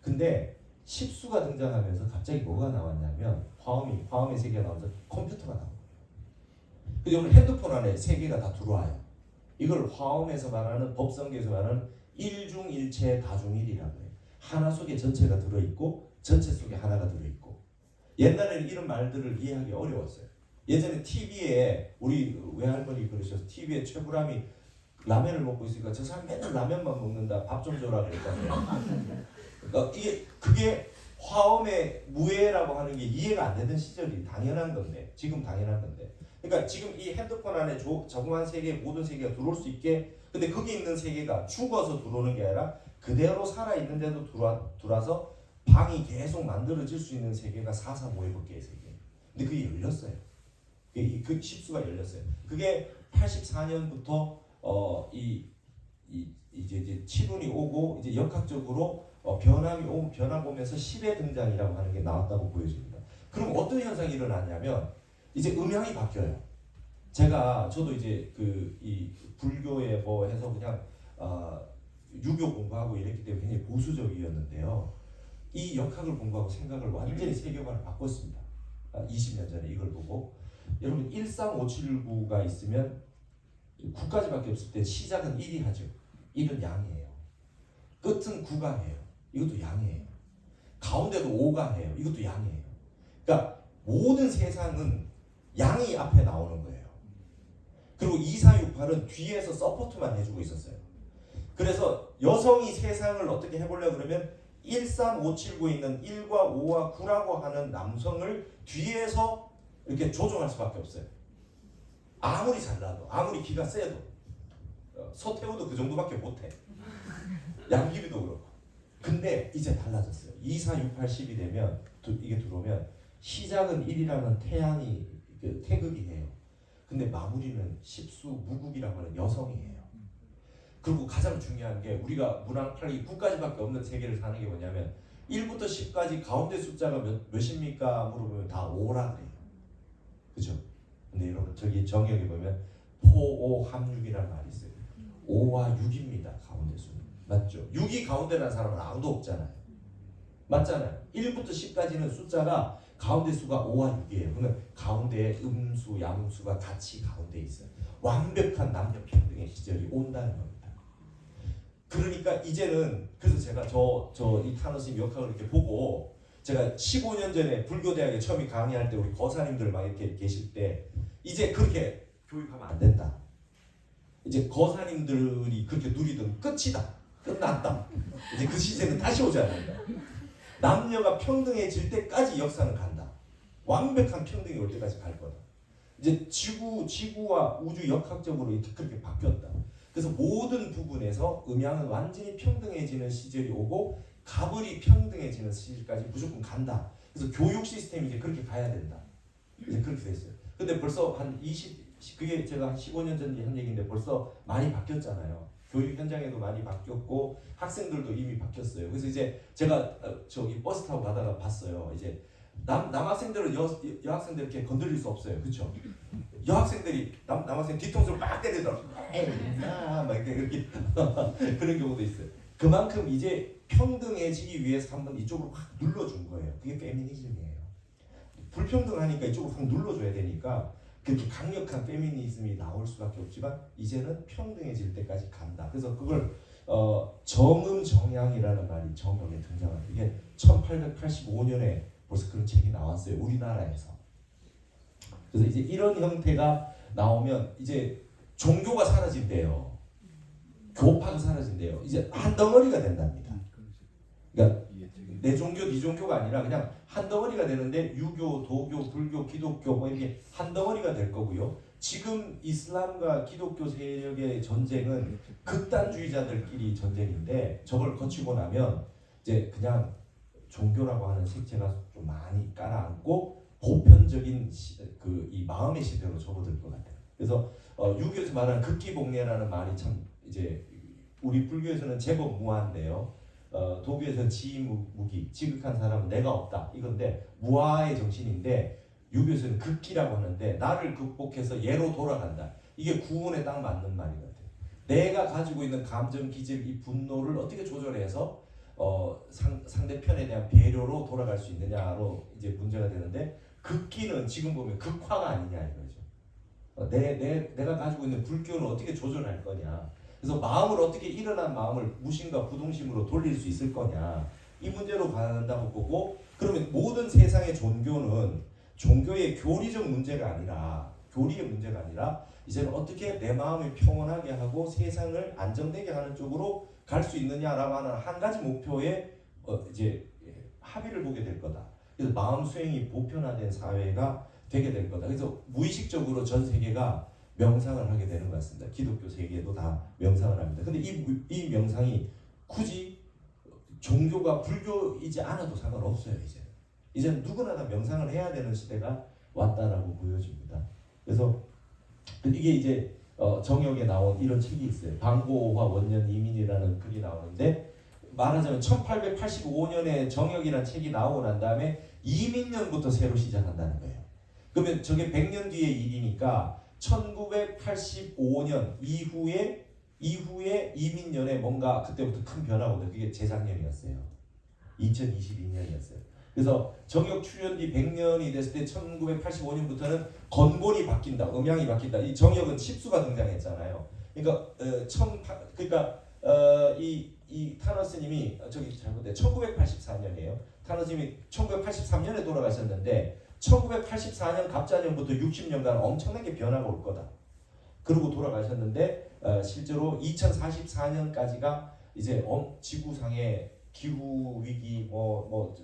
근데 십수가 등장하면서 갑자기 뭐가 나왔냐면 화음의 세계가 나오면서 컴퓨터가 나온 거예요. 근데 오늘 핸드폰 안에 세계가 다 들어와요. 이걸 화음에서 말하는 법성계에서 말하는 일중일체 다중일이라고 해요. 하나 속에 전체가 들어있고 전체 속에 하나가 들어있고. 옛날에는 이런 말들을 이해하기 어려웠어요. 예전에 TV에 우리 외할머니 그러셔서 TV에 최불암이 라면을 먹고 있으니까 저 사람 맨날 라면만 먹는다. 밥 좀 줘라 그랬잖아요. 그러니까 그게 화엄의 무예라고 하는 게 이해가 안 되던 시절이 당연한 건데 지금 당연한 건데 그러니까 지금 이 핸드폰 안에 조그만 세계 모든 세계가 들어올 수 있게 근데 거기 있는 세계가 죽어서 들어오는 게 아니라 그대로 살아있는데도 들어와서 방이 계속 만들어질 수 있는 세계가 사사모예법계의 세계. 근데 그게 열렸어요. 그 십수가 열렸어요. 그게 84년부터 이제 칠운이 오고 이제 역학적으로 변화가 오면서 10의 등장이라고 하는 게 나왔다고 보여집니다. 그럼 어떤 현상이 일어나냐면 이제 음향이 바뀌어요. 저도 이제 이 불교에 뭐 해서 그냥 유교 공부하고 이랬기 때문에 굉장히 보수적이었는데요. 이 역학을 공부하고 생각을 완전히 세계관을 바꿨습니다. 20년 전에 이걸 보고 여러분 13579가 있으면 9까지밖에 없을 때 시작은 1이 하죠. 1은 양이에요. 끝은 9가 해요. 이것도 양이에요. 가운데도 5가 해요. 이것도 양이에요. 그러니까 모든 세상은 양이 앞에 나오는 거예요. 그리고 2468은 뒤에서 서포트만 해주고 있었어요. 그래서 여성이 세상을 어떻게 해보려고 그러면 13579에 있는 1과 5와 9라고 하는 남성을 뒤에서 이렇게 조종할 수밖에 없어요. 아무리 잘나도 아무리 기가 세도 서태후도 그 정도밖에 못해. 양귀비도 그렇고. 근데 이제 달라졌어요. 2468, 10이 되면 이게 들어오면 시작은 1이라는 태양이 태극이 해요. 근데 마무리는 십수 무국이라고 하는 여성이 해요. 그리고 가장 중요한 게 우리가 문항팔기 9까지밖에 없는 세계를 사는 게 뭐냐면 1부터 10까지 가운데 숫자가 몇입니까? 물어보면 다 5라 그래요. 그죠? 근데 여러분 저기 정역에 보면 포오함육이라는 말이 있어요. 5와 6입니다. 가운데 수는. 맞죠? 6이 가운데라는 사람은 아무도 없잖아요. 맞잖아요. 1부터 10까지는 숫자가 가운데 수가 5와 6이에요. 그러면 가운데에 음수, 양수가 같이 가운데 있어요. 완벽한 남녀 평등의 시절이 온다는 겁니다. 그러니까 이제는 그래서 제가 이 타노스님 역학을 이렇게 보고 제가 15년 전에 불교대학에 처음에 강의할 때 우리 거사님들 막 이렇게 계실 때 이제 그렇게 교육하면 안 된다. 이제 거사님들이 그렇게 누리던 끝이다. 끝났다. 이제 그 시대는 다시 오지 않는다. 남녀가 평등해질 때까지 역사는 간다. 완벽한 평등이 올 때까지 갈 거다. 이제 지구와 우주 역학적으로 이렇게 그렇게 바뀌었다. 그래서 모든 부분에서 음양은 완전히 평등해지는 시절이 오고 가불이 평등해지는 시절까지 무조건 간다. 그래서 교육 시스템이 이제 그렇게 가야 된다. 이제 그렇게 됐어요. 근데 벌써 그게 제가 한 15년 전에 한 얘기인데 벌써 많이 바뀌었잖아요. 교육 현장에도 많이 바뀌었고 학생들도 이미 바뀌었어요. 그래서 이제 제가 저기 버스 타고 가다가 봤어요. 이제 남학생들은 여학생들 이렇게 건드릴 수 없어요. 그렇죠? 여학생들이 남학생 뒤통수를 막 때리더라고요. 막 이렇게 그런 경우도 있어요. 그만큼 이제 평등해지기 위해서 한번 이쪽으로 확 눌러준 거예요. 그게 페미니즘이에요. 불평등하니까 이쪽으로 확 눌러줘야 되니까 그렇게 강력한 페미니즘이 나올 수밖에 없지만 이제는 평등해질 때까지 간다. 그래서 그걸 정음정양이라는 말이 정역에 등장합니다. 이게 1885년에 벌써 그런 책이 나왔어요. 우리나라에서. 그래서 이제 이런 형태가 나오면 이제 종교가 사라진대요. 교파가 사라진대요. 이제 한 덩어리가 된답니다. 그러니까 내 종교 네 종교가 아니라 그냥 한 덩어리가 되는데 유교, 도교, 불교, 기독교 뭐 이렇게 한 덩어리가 될 거고요. 지금 이슬람과 기독교 세력의 전쟁은 극단주의자들끼리 전쟁인데 저걸 거치고 나면 이제 그냥 종교라고 하는 색채가 좀 많이 깔아앉고 보편적인 이 마음의 시대로 접어들 것 같아요. 그래서 유교에서 말하는 극기복례라는 말이 참 이제 우리 불교에서는 제법 무한데요. 도교에서는 지무기, 지극한 사람은 내가 없다 이건데 무아의 정신인데 유교에서는 극기라고 하는데 나를 극복해서 예로 돌아간다. 이게 구원에 딱 맞는 말인 것 같아요. 내가 가지고 있는 감정, 기질, 이 분노를 어떻게 조절해서 상대편에 대한 배려로 돌아갈 수 있느냐로 이제 문제가 되는데 극기는 지금 보면 극화가 아니냐 이거죠. 내가 가지고 있는 불교는 어떻게 조절할 거냐. 그래서 마음을 어떻게 일어난 마음을 무심과 부동심으로 돌릴 수 있을 거냐 이 문제로 간다고 보고 그러면 모든 세상의 종교는 종교의 교리적 문제가 아니라 교리의 문제가 아니라 이제는 어떻게 내 마음을 평온하게 하고 세상을 안정되게 하는 쪽으로 갈 수 있느냐라고 하는 한 가지 목표에 이제 합의를 보게 될 거다. 그래서 마음 수행이 보편화된 사회가 되게 될 거다. 그래서 무의식적으로 전 세계가 명상을 하게 되는 것 같습니다. 기독교 세계도 다 명상을 합니다. 근데 이 명상이 굳이 종교가 불교이지 않아도 상관없어요. 이제는 누구나 다 명상을 해야 되는 시대가 왔다라고 보여집니다. 그래서 이게 이제 정역에 나온 이런 책이 있어요. 방고화 원년 이민이라는 글이 나오는데 말하자면 1885년에 정역이라는 책이 나오고 난 다음에 이민년부터 새로 시작한다는 거예요. 그러면 저게 100년 뒤의 일이니까 1985년 이후에 이민년에 뭔가 그때부터 큰 변화가 오는데 그게 재작년이었어요. 2022년이었어요. 그래서 정역 출현 뒤 100년이 됐을 때 1985년부터는 건본이 바뀐다, 음양이 바뀐다. 이 정역은 칩수가 등장했잖아요. 그러니까 이 타너스님이 저기 잘못돼 1984년이에요. 타너스님이 1983년에 돌아가셨는데 1984년 갑자년부터 60년간 엄청나게 변화가 올 거다. 그러고 돌아가셨는데 실제로 2044년까지가 이제 지구상의 기후 위기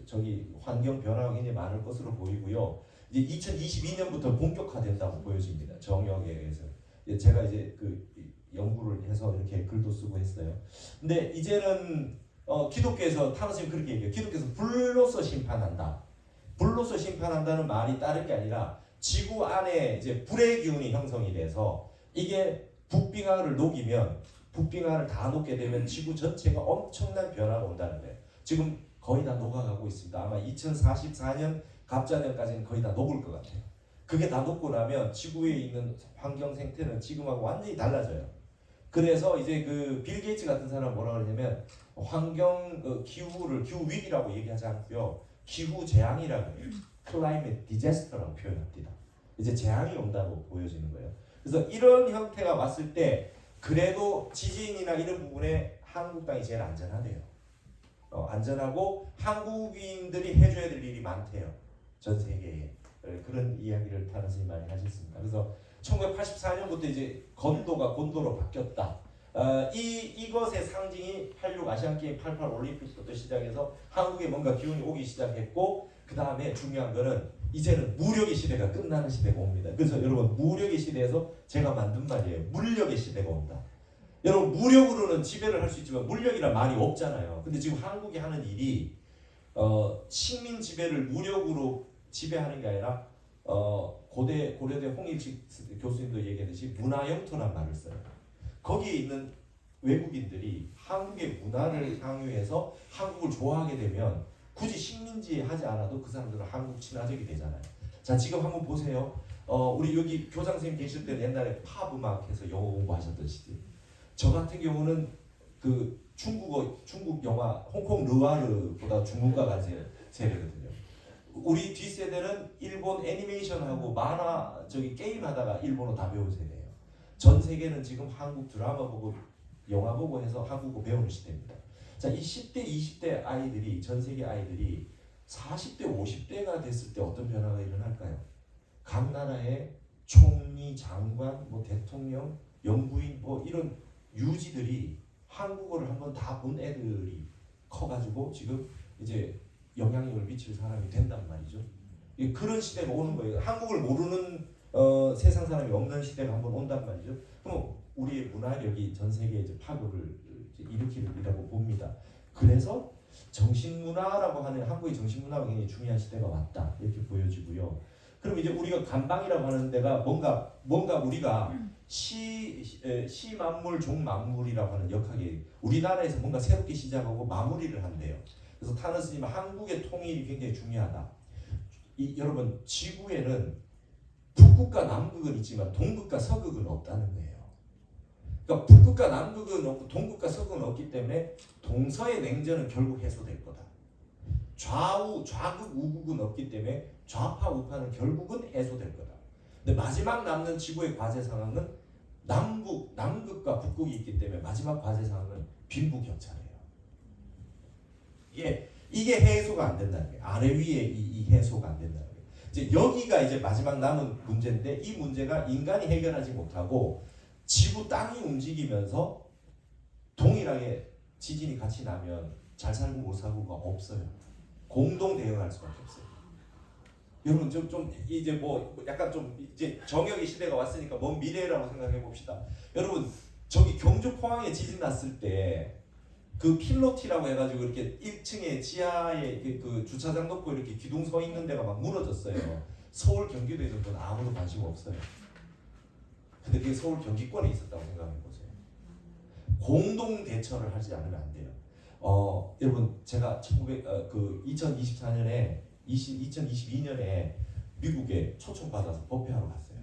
저기 환경 변화가 굉장히 많을 것으로 보이고요. 이제 2022년부터 본격화된다고 보여집니다. 정역에 의해서 제가 이제 그 연구를 해서 이렇게 글도 쓰고 했어요. 근데 이제는 기독교에서 타노스님 그렇게 얘기해요. 기독교에서 불로서 심판한다. 불로서 심판한다는 말이 다른 게 아니라 지구 안에 이제 불의 기운이 형성이 돼서 이게 북빙하를 녹이면 북빙하를 다 녹게 되면 지구 전체가 엄청난 변화가 온다는 거예요. 지금 거의 다 녹아가고 있습니다. 아마 2044년 갑자년까지는 거의 다 녹을 것 같아요. 그게 다 녹고 나면 지구에 있는 환경 생태는 지금하고 완전히 달라져요. 그래서 이제 그 빌 게이츠 같은 사람 뭐라 그러냐면 환경 기후 위기라고 얘기하지 않고요. 기후 재앙이라고 해요. 클라이밋 디제스터라고 표현합니다. 이제 재앙이 온다고 보여지는 거예요. 그래서 이런 형태가 왔을 때 그래도 지진이나 이런 부분에 한국 땅이 제일 안전하대요. 안전하고 한국인들이 해줘야 될 일이 많대요. 전 세계에. 그런 이야기를 타노스님이 많이 하셨습니다. 그래서 1984년부터 이제 곤도로 바뀌었다. 이것의 상징이 86 아시안게임, 88 올림픽부터 시작해서 한국에 뭔가 기운이 오기 시작했고 그 다음에 중요한 거는 이제는 무력의 시대가 끝나는 시대가 옵니다. 그래서 여러분 무력의 시대에서 제가 만든 말이에요. 물력의 시대가 온다. 여러분 무력으로는 지배를 할 수 있지만 물력이란 말이 없잖아요. 근데 지금 한국이 하는 일이 식민 지배를 무력으로 지배하는 게 아니라 고려대 홍일식 교수님도 얘기했듯이 문화영토란 말을 써요. 거기에 있는 외국인들이 한국의 문화를 향유해서 한국을 좋아하게 되면 굳이 식민지 하지 않아도 그 사람들은 한국 친화적이 되잖아요. 자 지금 한번 보세요. 우리 여기 교장 선생님 계실 때는 옛날에 팝 음악해서 영어 공부하셨던 시대. 저 같은 경우는 그 중국 영화 홍콩 르와르보다 중국가가 세대거든요. 우리 뒷세대는 일본 애니메이션하고 만화 게임하다가 일본어 다 배운 세대예요. 전 세계는 지금 한국 드라마 보고 영화 보고 해서 한국어 배우는 시대입니다. 자, 이 10대, 20대 아이들이 전 세계 아이들이 40대, 50대가 됐을 때 어떤 변화가 일어날까요? 각 나라의 총리, 장관, 대통령, 영부인 이런 유지들이 한국어를 한번 다 본 애들이 커가지고 지금 이제 영향력을 미칠 사람이 된단 말이죠. 그런 시대가 오는 거예요. 한국을 모르는 세상 사람이 없는 시대가 한번 온단 말이죠. 그럼 우리의 문화력이 전 세계에 이제 파급을 이제 일으키리라고 봅니다. 그래서 정신문화라고 하는 한국의 정신문화가 굉장히 중요한 시대가 왔다 이렇게 보여지고요. 그럼 이제 우리가 감방이라고 하는 데가 뭔가 우리가 시 만물 종 만물이라고 하는 역학이 우리나라에서 뭔가 새롭게 시작하고 마무리를 한대요. 그래서 타너 스님은 한국의 통일이 굉장히 중요하다. 여러분 지구에는 북극과 남극은 있지만 동극과 서극은 없다는 거예요. 그러니까 북극과 남극은 없고 동극과 서극은 없기 때문에 동서의 냉전은 결국 해소될 거다. 좌극 우극은 없기 때문에 좌파 우파는 결국은 해소될 거다. 근데 마지막 남는 지구의 과제 상황은 남극과 북극이 있기 때문에 마지막 과제 상황은 빈부격차예요. 이게 해소가 안 된다는 거예요. 아래 위에 이 해소가 안 된다는 거예요. 이제 여기가 이제 마지막 남은 문제인데 이 문제가 인간이 해결하지 못하고 지구 땅이 움직이면서 동일하게 지진이 같이 나면 잘 살고 못 살고가 없어요. 공동 대응할 수밖에 없어요. 여러분 좀 이제 뭐 약간 좀 이제 정역의 시대가 왔으니까 먼 미래라고 생각해 봅시다. 여러분 저기 경주 포항에 지진 났을 때 그 필로티라고 해가지고 이렇게 1층에 지하에 그 주차장 놓고 이렇게 기둥 서 있는 데가 막 무너졌어요. 서울 경기도에 정도는 아무도 관심 없어요. 근데 그게 서울 경기권에 있었다고 생각해 보세요. 공동 대처를 하지 않으면 안 돼요. 여러분 제가 2024년에 2022년에 미국에 초청받아서 법회하러 갔어요.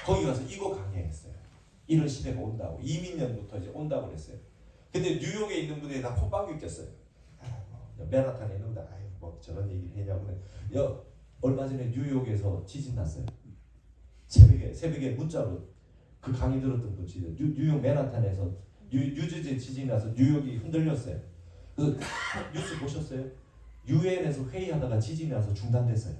거기 가서 이거 강의했어요. 이런 시대가 온다고. 이민년부터 이제 온다고 그랬어요. 근데 뉴욕에 있는 분들이 다 콧방귀 꼈어요. 맨하탄에 있는 분들 뭐 저런 얘기를 했냐고. 얼마 전에 뉴욕에서 지진 났어요. 새벽에 문자로 그 강의 들었던 분 지진. 뉴욕 맨하탄에서 뉴저지 지진이 나서 뉴욕이 흔들렸어요. 그 뉴스 보셨어요? 유엔에서 회의하다가 지진이 나서 중단됐어요.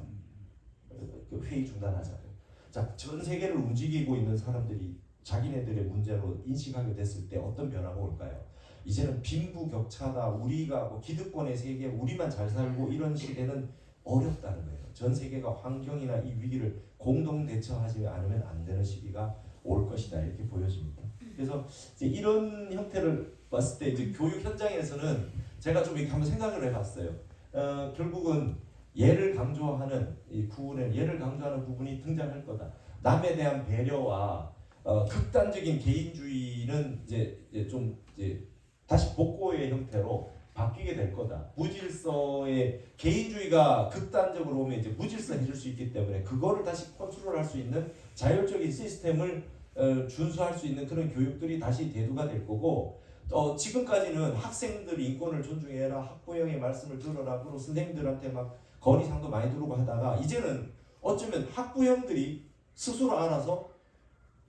그 회의 중단하자고. 자, 전 세계를 움직이고 있는 사람들이 자기네들의 문제로 인식하게 됐을 때 어떤 변화가 올까요? 이제는 빈부격차다. 우리가 뭐 기득권의 세계, 우리만 잘 살고 이런 시대는 어렵다는 거예요. 전 세계가 환경이나 이 위기를 공동 대처하지 않으면 안 되는 시기가 올 것이다 이렇게 보여집니다. 그래서 이제 이런 형태를 봤을 때 이제 교육 현장에서는 제가 좀 이렇게 한번 생각을 해봤어요. 결국은 예를 강조하는 이 구분에 예를 강조하는 부분이 등장할 거다. 남에 대한 배려와 극단적인 개인주의는 이제 좀 다시 복고의 형태로 바뀌게 될 거다. 무질서의 개인주의가 극단적으로 오면 이제 무질서해질 수 있기 때문에 그거를 다시 컨트롤할 수 있는 자율적인 시스템을 준수할 수 있는 그런 교육들이 다시 대두가 될 거고 지금까지는 학생들 인권을 존중해라, 학부형의 말씀을 들어라, 그리고 선생님들한테 막 건의상도 많이 들고 하다가 이제는 어쩌면 학부형들이 스스로 알아서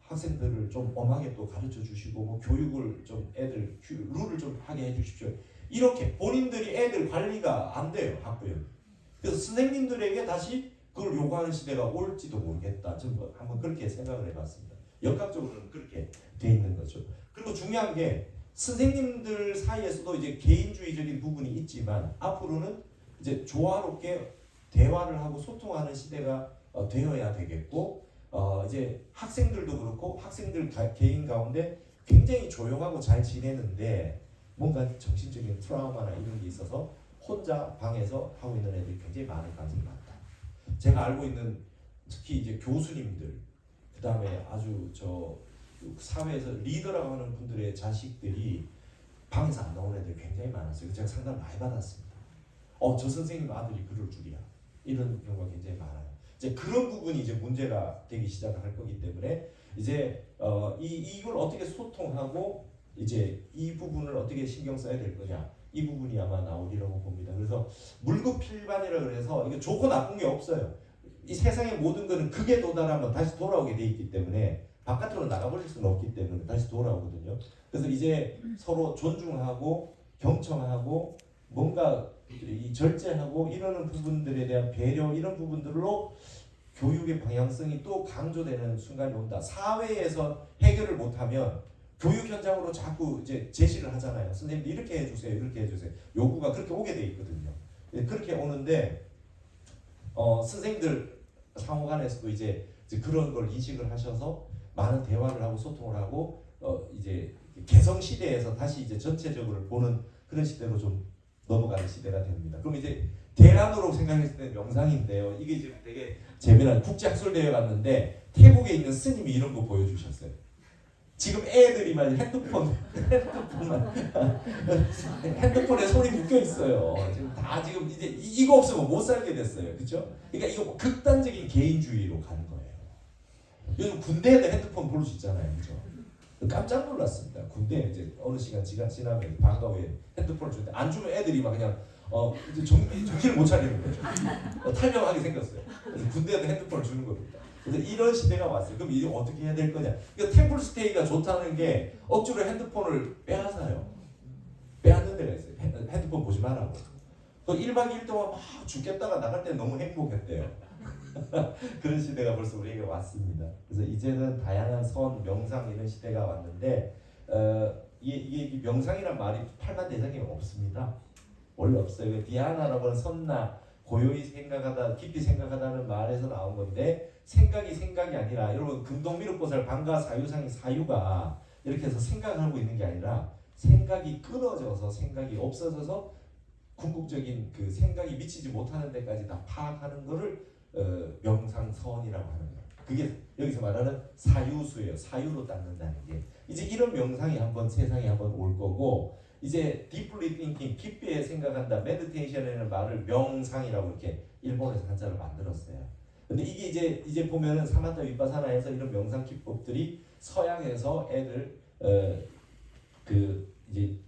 학생들을 좀 엄하게 또 가르쳐 주시고 뭐 교육을 좀 애들 룰을 좀 하게 해주십시오. 이렇게 본인들이 애들 관리가 안 돼요, 학부형. 그래서 선생님들에게 다시 그걸 요구하는 시대가 올지도 모르겠다. 저는 한번 그렇게 생각을 해봤습니다. 역학적으로는 그렇게 돼 있는 거죠. 그리고 중요한 게 선생님들 사이에서도 이제 개인주의적인 부분이 있지만 앞으로는 이제 조화롭게 대화를 하고 소통하는 시대가 되어야 되겠고 이제 학생들도 그렇고 학생들 개인 가운데 굉장히 조용하고 잘 지내는데 뭔가 정신적인 트라우마나 이런 게 있어서 혼자 방에서 하고 있는 애들이 굉장히 많을 가능성이 많다. 제가 알고 있는 특히 이제 교수님들 그 다음에 아주 사회에서 리더라고 하는 분들의 자식들이 방에서 안 나오는 애들이 굉장히 많았어요. 제가 상담을 많이 받았습니다. 저 선생님 아들이 그럴 줄이야. 이런 경우가 굉장히 많아요. 이제 그런 부분이 이제 문제가 되기 시작을 할 거기 때문에 이제 이걸 어떻게 소통하고 이제 이 부분을 어떻게 신경 써야 될 거냐 이 부분이 아마 나오리라고 봅니다. 그래서 물급필반이라 그래서 이게 좋고 나쁜 게 없어요. 이 세상의 모든 것은 극에 도달하면 다시 돌아오게 돼 있기 때문에 바깥으로 나가버릴 수는 없기 때문에 다시 돌아오거든요. 그래서 이제 서로 존중하고 경청하고 뭔가 이 절제하고 이러는 부분들에 대한 배려 이런 부분들로 교육의 방향성이 또 강조되는 순간이 온다. 사회에서 해결을 못하면 교육 현장으로 자꾸 이제 제시를 하잖아요. 선생님들 이렇게 해주세요, 이렇게 해주세요. 요구가 그렇게 오게 돼 있거든요. 그렇게 오는데 선생님들 상호간에서도 이제 그런 걸 인식을 하셔서 많은 대화를 하고 소통을 하고 이제 개성 시대에서 다시 이제 전체적으로 보는 그런 시대로 좀 넘어가는 시대가 됩니다. 그럼 이제 대안으로 생각했을 때 명상인데요. 이게 지금 되게 재미난 국제학술대회 갔는데 태국에 있는 스님이 이런 거 보여주셨어요. 지금 애들이 막 핸드폰에 손이 묶여 있어요. 지금 다 지금 이제 이거 없으면 못 살게 됐어요. 그렇죠? 그러니까 이거 극단적인 개인주의로 가는 거예요. 요즘 군대에도 핸드폰 볼 수 있잖아요. 그렇죠? 깜짝 놀랐습니다. 군대 이제 어느 시간 지나면 방과 후에 핸드폰을 주는데 안 주면 애들이 막 그냥 이제 정신을 못 차리는 거죠. 탈명하게 생겼어요. 그래서 군대에도 핸드폰을 주는 겁니다. 그래서 이런 시대가 왔어요. 그럼 이제 어떻게 해야 될 거냐? 그러니까 템플스테이가 좋다는 게 억지로 핸드폰을 빼앗아요. 빼앗는 데가 있어요. 핸드폰 보지 말라고. 그 1박 2일 동안 막 죽겠다가 나갈 때 너무 행복했대요. 그런 시대가 벌써 우리에게 왔습니다. 그래서 이제는 다양한 선, 명상 이런 시대가 왔는데 이게 명상이란 말이 팔만대장에 없습니다. 원래 없어요. 디아나라고 하는 선나 고요히 생각하다, 깊이 생각하다는 말에서 나온 건데 생각이 아니라 여러분 금동미륵보살 방가 사유상의 사유가 이렇게 해서 생각하고 있는 게 아니라 생각이 끊어져서 생각이 없어져서 궁극적인 그 생각이 미치지 못하는 데까지 다 파악하는 거를 명상선이라고 하는 거예요. 그게 여기서 말하는 사유수예요. 사유로 닦는다는 게 이제 이런 명상이 한번 세상에 한번 올 거고 이제 deeply thinking 깊이 생각한다 meditation이라는 말을 명상이라고 이렇게 일본에서 한자를 만들었어요. 근데 이게 이제 보면은 사마타 윗바사나에서 이런 명상 기법들이 서양에서 애들 이제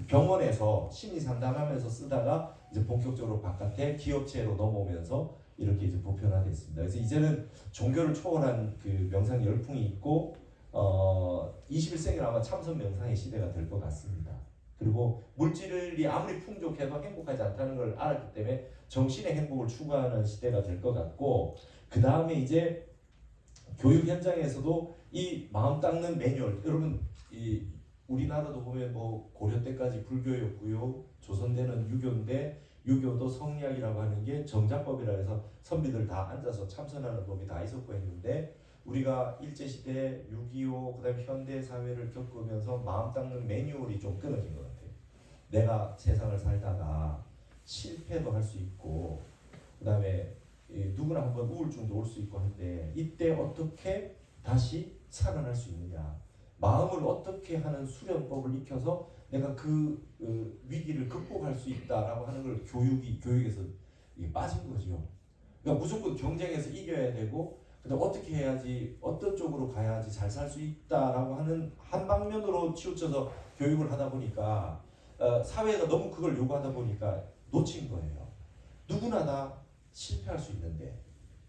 병원에서 심리 상담하면서 쓰다가 이제 본격적으로 바깥에 기업체로 넘어오면서 이렇게 이제 보편화됐습니다. 그래서 이제는 종교를 초월한 그 명상 열풍이 있고 21세기는 아마 참선 명상의 시대가 될 것 같습니다. 그리고 물질이 아무리 풍족해도 행복하지 않다는 걸 알았기 때문에 정신의 행복을 추구하는 시대가 될 것 같고 그 다음에 이제 교육 현장에서도 이 마음 닦는 매뉴얼 여러분 이 우리나라도 보면 뭐 고려 때까지 불교였고요 조선 때는 유교인데 유교도 성리학이라고 하는 게 정자법이라 해서 선비들 다 앉아서 참선하는 법이 다 있었고 했는데 우리가 일제시대 6.25 그다음에 현대사회를 겪으면서 마음 닦는 매뉴얼이 좀 끊어진 것 같아요. 내가 세상을 살다가 실패도 할 수 있고 그다음에 누구나 한번 우울증도 올 수 있고 한데 이때 어떻게 다시 살아날 수 있느냐 마음을 어떻게 하는 수련법을 익혀서 내가 그 위기를 극복할 수 있다라고 하는 걸 교육에서 빠진 거죠. 그러니까 무조건 경쟁에서 이겨야 되고 그다음 어떻게 해야지 어떤 쪽으로 가야지 잘 살 수 있다라고 하는 한 방면으로 치우쳐서 교육을 하다 보니까 사회가 너무 그걸 요구하다 보니까 놓친 거예요. 누구나 다 실패할 수 있는데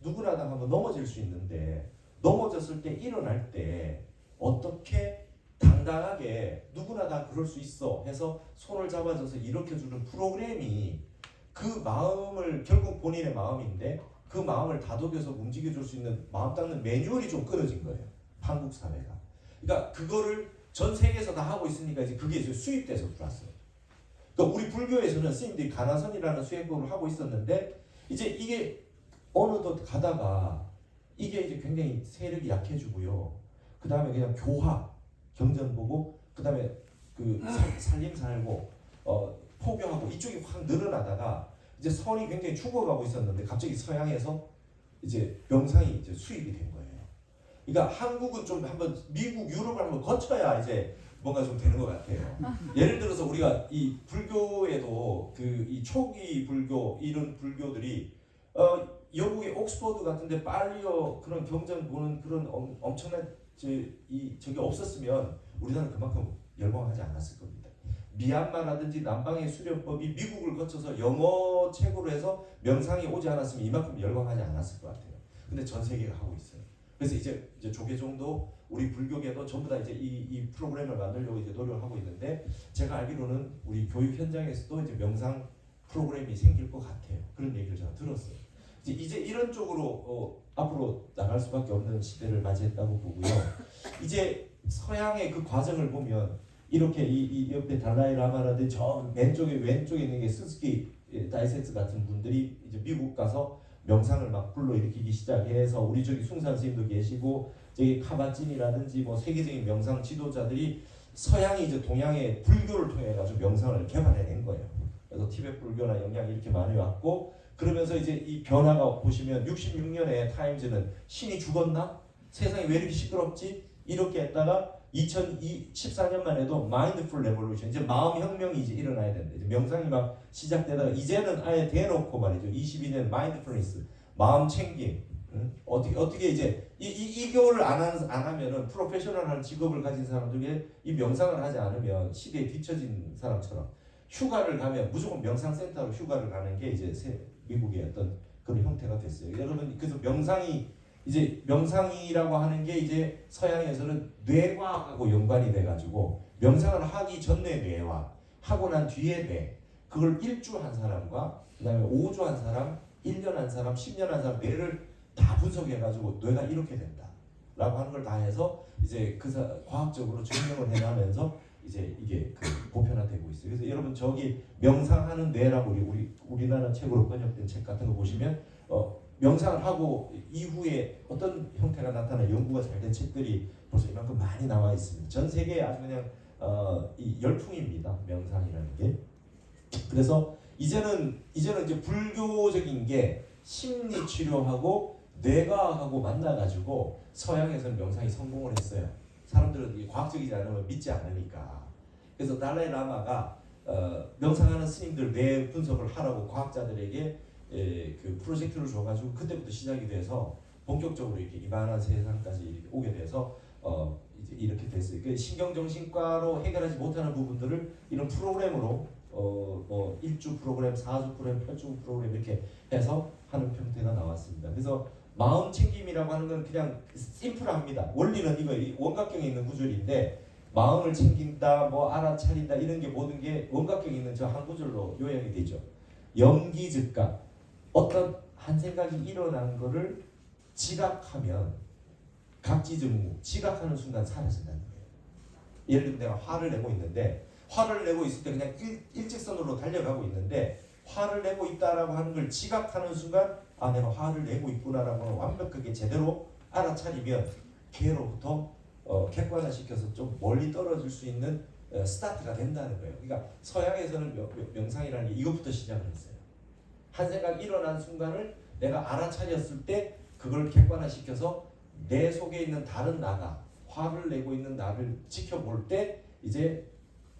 누구나 다 한번 넘어질 수 있는데 넘어졌을 때 일어날 때 어떻게 당당하게 누구나 다 그럴 수 있어 해서 손을 잡아줘서 일으켜주는 프로그램이 그 마음을 결국 본인의 마음인데 그 마음을 다독여서 움직여줄 수 있는 마음 닦는 매뉴얼이 좀 끊어진 거예요. 한국 사회가. 그러니까 그거를 전 세계에서 다 하고 있으니까 이제 그게 이제 수입돼서 들어왔어요. 그러니까 우리 불교에서는 스님들이 가나선이라는 수행법을 하고 있었는데 이제 이게 어느덧 가다가 이게 이제 굉장히 세력이 약해지고요. 그 다음에 그냥 교화 경전 보고 그 다음에 그 살림 살고 포교하고 이쪽이 확 늘어나다가 이제 선이 굉장히 죽어가고 있었는데 갑자기 서양에서 이제 명상이 이제 수입이 된 거예요. 그러니까 한국은 좀 한번 미국, 유럽을 한번 거쳐야 이제 뭔가 좀 되는 것 같아요. 예를 들어서 우리가 이 불교에도 그 이 초기 불교 이런 불교들이 영국의 옥스퍼드 같은데 빨리어 그런 경전 보는 그런 엄청난 저게 없었으면 우리나라는 그만큼 열광하지 않았을 겁니다. 미얀마라든지 남방의 수련법이 미국을 거쳐서 영어 책으로 해서 명상이 오지 않았으면 이만큼 열광하지 않았을 것 같아요. 근데 전 세계가 하고 있어요. 그래서 이제 조계종도 우리 불교계도 전부 다 이제 이 프로그램을 만들려고 이제 노력을 하고 있는데 제가 알기로는 우리 교육 현장에서도 이제 명상 프로그램이 생길 것 같아요. 그런 얘기를 제가 들었어요. 이제 이런 쪽으로 앞으로 나갈 수밖에 없는 시대를 맞이했다고 보고요. 이제 서양의 그 과정을 보면 이렇게 이 옆에 달라이 라마라든지 저 왼쪽에 있는 게 스스키 다이센스 같은 분들이 이제 미국 가서 명상을 막 불러일으키기 시작해서 우리 저기 숭산 스님도 계시고 저기 카바찐이라든지 뭐 세계적인 명상 지도자들이 서양이 이제 동양의 불교를 통해 가지고 명상을 개발해낸 거예요. 그래서 티베트 불교나 영향이 이렇게 많이 왔고 그러면서 이제 이 변화가 보시면 66년에 타임즈는 신이 죽었나? 세상이 왜 이렇게 시끄럽지? 이렇게 했다가 2014년만 해도 마인드풀 레볼루션 이제 마음 혁명이 이제 일어나야 된다. 이제 명상이 막 시작되다가 이제는 아예 대놓고 말이죠. 22년 마인드풀니스 마음 챙김. 어떻게 이제 이 교를 안 하면은 프로페셔널한 직업을 가진 사람들이 이 명상을 하지 않으면 시대에 뒤처진 사람처럼 휴가를 가면 무조건 명상센터로 휴가를 가는 게 이제 미국의 어떤 그런 형태가 됐어요. 여러분 그래서 명상이라고 하는 게 이제 서양에서는 뇌과학하고 연관이 돼가지고 명상을 하기 전에 뇌와 하고 난 뒤에 뇌 그걸 1주 한 사람과 그다음에 5주 한 사람, 1년 한 사람, 10년 한 사람 뇌를 다 분석해가지고 뇌가 이렇게 된다라고 하는 걸 다 해서 이제 과학적으로 증명을 해나면서 이제 이게 보편화되고 있어요. 그래서 여러분 저기 명상하는 뇌라고 우리나라 책으로 번역된 책 같은 거 보시면 명상을 하고 이후에 어떤 형태가 나타나 연구가 잘 된 책들이 벌써 이만큼 많이 나와 있습니다. 전 세계에 아주 그냥 이 열풍입니다. 명상이라는 게. 그래서 이제는 이제 불교적인 게 심리 치료하고 뇌과학하고 만나가지고 서양에서는 명상이 성공을 했어요. 사람들은 과학적이지 않으면 믿지 않으니까. 그래서 달라이 라마가 명상하는 스님들 뇌 분석을 하라고 과학자들에게 그 프로젝트를 줘가지고 그때부터 시작이 돼서 본격적으로 이렇게 이만한 세상까지 이렇게 오게 돼서 이제 이렇게 됐어요. 그 신경정신과로 해결하지 못하는 부분들을 이런 프로그램으로 뭐 1주 프로그램, 4주 프로그램, 8주 프로그램 이렇게 해서 하는 형태가 나왔습니다. 그래서 마음 챙김이라고 하는 건 그냥 심플합니다. 원리는 이거 원각경에 있는 구절인데 마음을 챙긴다, 뭐 알아차린다 이런 게 모든 게 원각경에 있는 저 한 구절로 요약이 되죠. 염기즉각 어떤 한 생각이 일어난 거를 지각하면 각지증무 지각하는 순간 사라진다는 거예요. 예를 들면 내가 화를 내고 있는데 화를 내고 있을 때 그냥 일직선으로 달려가고 있는데 화를 내고 있다라고 하는 걸 지각하는 순간 아 내가 화를 내고 있구나라고 완벽하게 제대로 알아차리면 걔로부터 객관화시켜서 좀 멀리 떨어질 수 있는 스타트가 된다는 거예요. 그러니까 서양에서는 명상이라는 게 이것부터 시작을 했어요. 한 생각 일어난 순간을 내가 알아차렸을 때 그걸 객관화시켜서 내 속에 있는 다른 나가 화를 내고 있는 나를 지켜볼 때 이제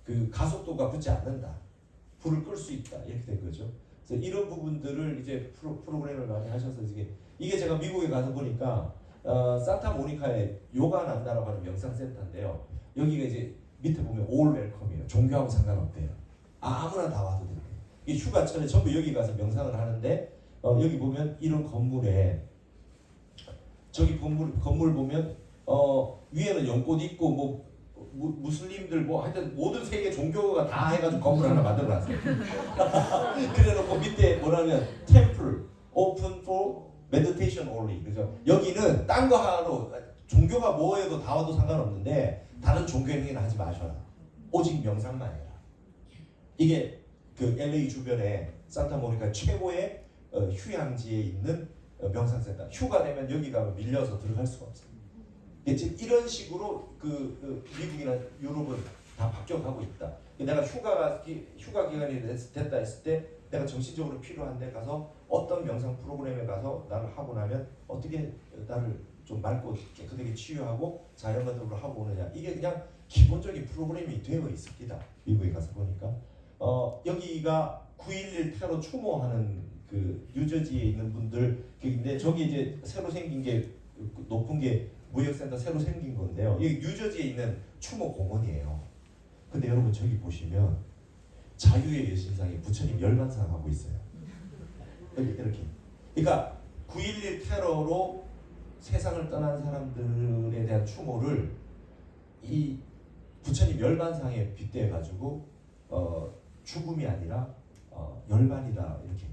그 가속도가 붙지 않는다. 불을 끌 수 있다. 이렇게 된 거죠. 그래서 이런 부분들을 이제 프로그램을 많이 하셔서 이게 제가 미국에 가서 보니까 산타모니카에 요가 난다라고 하는 명상센터인데요. 여기가 이제 밑에 보면 올 웰컴이에요. 종교하고 상관없대요. 아무나 다 와도 돼요. 이 휴가철에 전부 여기 가서 명상을 하는데 여기 보면 이런 건물에 저기 건물 보면 위에는 연꽃 있고 뭐 무슬림들 뭐 하여튼 모든 세계 종교가 다 해가지고 건물 하나 만들어놨어요. 그래놓고 밑에 뭐라면 템플 open for meditation only. 그죠? 여기는 딴 거 하러 종교가 뭐해도 다 와도 상관없는데 다른 종교 행위는 하지 마셔라. 오직 명상만 해라. 이게 그 LA 주변에 산타모니카 최고의 휴양지에 있는 명상센터. 휴가 되면 여기 가면 밀려서 들어갈 수가 없어요. 지금 이런 식으로 미국이나 유럽은 다 바뀌어가고 있다. 내가 휴가 기간이 됐다 했을 때 내가 정신적으로 필요한 데 가서 어떤 명상 프로그램에 가서 나를 하고 나면 어떻게 나를 좀 맑고 깨끗하게 치유하고 자연과적으로 하고 오느냐. 이게 그냥 기본적인 프로그램이 되어 있습니다. 미국에 가서 보니까 여기가 9.11 테러 추모하는 그 뉴저지에 있는 분들 근데 저기 이제 새로 생긴 게 높은 게 무역센터 새로 생긴 건데요. 여기 뉴저지에 있는 추모 공원이에요. 근데 여러분 저기 보시면 자유의 여신상에 부처님 열반상 하고 있어요. 여기 이렇게. 그러니까 9.11 테러로 세상을 떠난 사람들에 대한 추모를 이 부처님 열반상에 빗대어 가지고 죽음이 아니라 열반이다 이렇게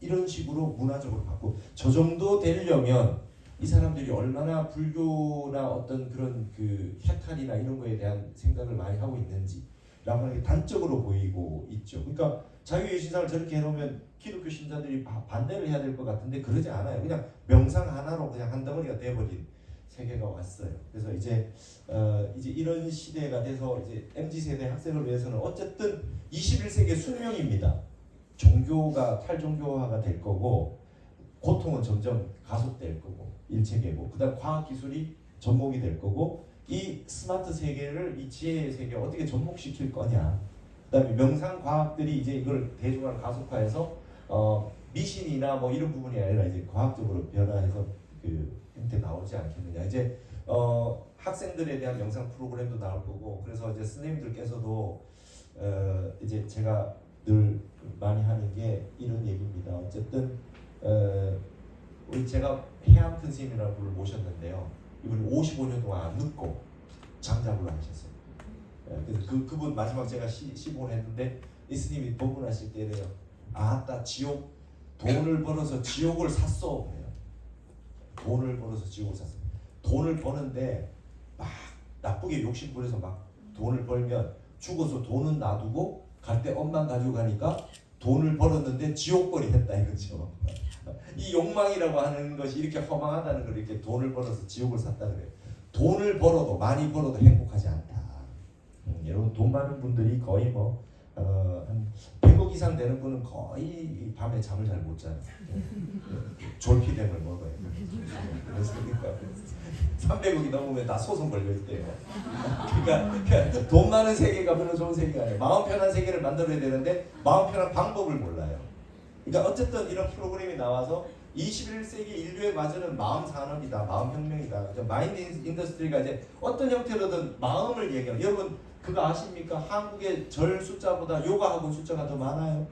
이런 식으로 문화적으로 갖고 저 정도 되려면 이 사람들이 얼마나 불교나 어떤 그런 그 해탈이나 이런 거에 대한 생각을 많이 하고 있는지 하는 게 단적으로 보이고 있죠. 그러니까 자유의 신상을 저렇게 해놓으면 기독교 신자들이 반대를 해야 될 것 같은데 그러지 않아요. 그냥 명상 하나로 그냥 한 덩어리가 돼버린 세계가 왔어요. 그래서 이제 이런 시대가 돼서 이제 MZ 세대 학생을 위해서는 어쨌든 21세기의 숙명입니다. 종교가 탈종교화가 될 거고 고통은 점점 가속될 거고 일체계고 그다음 과학 기술이 접목이 될 거고 이 스마트 세계를 이 지혜의 세계 어떻게 접목시킬 거냐. 그다음에 명상 과학들이 이제 이걸 대중화를 가속화해서 미신이나 뭐 이런 부분이 아니라 이제 과학적으로 변화해서 그 형태 나오지 않겠느냐. 이제 학생들에 대한 영상 프로그램도 나올 거고 그래서 이제 선생님들께서도 이제 제가 늘 많이 하는 게 이런 얘기입니다. 어쨌든 우리 제가 해암큰 스님이라는 분을 모셨는데요. 이분이 55년 동안 안 눕고 장작을 하셨어요. 그래서 그분 마지막 제가 시봉을 했는데 이 스님이 법문하실 때 이래요. 아따 지옥 돈을 벌어서 지옥을 샀어. 그래요. 돈을 벌어서 지옥을 샀어. 돈을 버는데 막 나쁘게 욕심 부려서 막 돈을 벌면 죽어서 돈은 놔두고 갈 때 엄만 가지고 가니까 돈을 벌었는데 지옥벌이 했다 이거죠. 이 욕망이라고 하는 것이 이렇게 허망하다는 걸 이렇게 돈을 벌어서 지옥을 샀다는 거예요. 돈을 벌어도 많이 벌어도 행복하지 않다. 여러분 돈 많은 분들이 거의 한 100억 이상 되는 분은 거의 밤에 잠을 잘 못 자요. 졸피뎀을 먹어요. 그래서 300억이 넘으면 다 소송 걸려 있대요. 그러니까 돈 많은 세계가 별로 좋은 세계가 아니에요. 마음 편한 세계를 만들어야 되는데 마음 편한 방법을 몰라요. 그러니까 어쨌든 이런 프로그램이 나와서 21세기 인류의 과제는 마음 산업이다, 마음 혁명이다. 마인드 인더스트리가 이제 어떤 형태로든 마음을 얘기해요. 여러분 그거 아십니까? 한국의 절 숫자보다 요가학원 숫자가 더 많아요.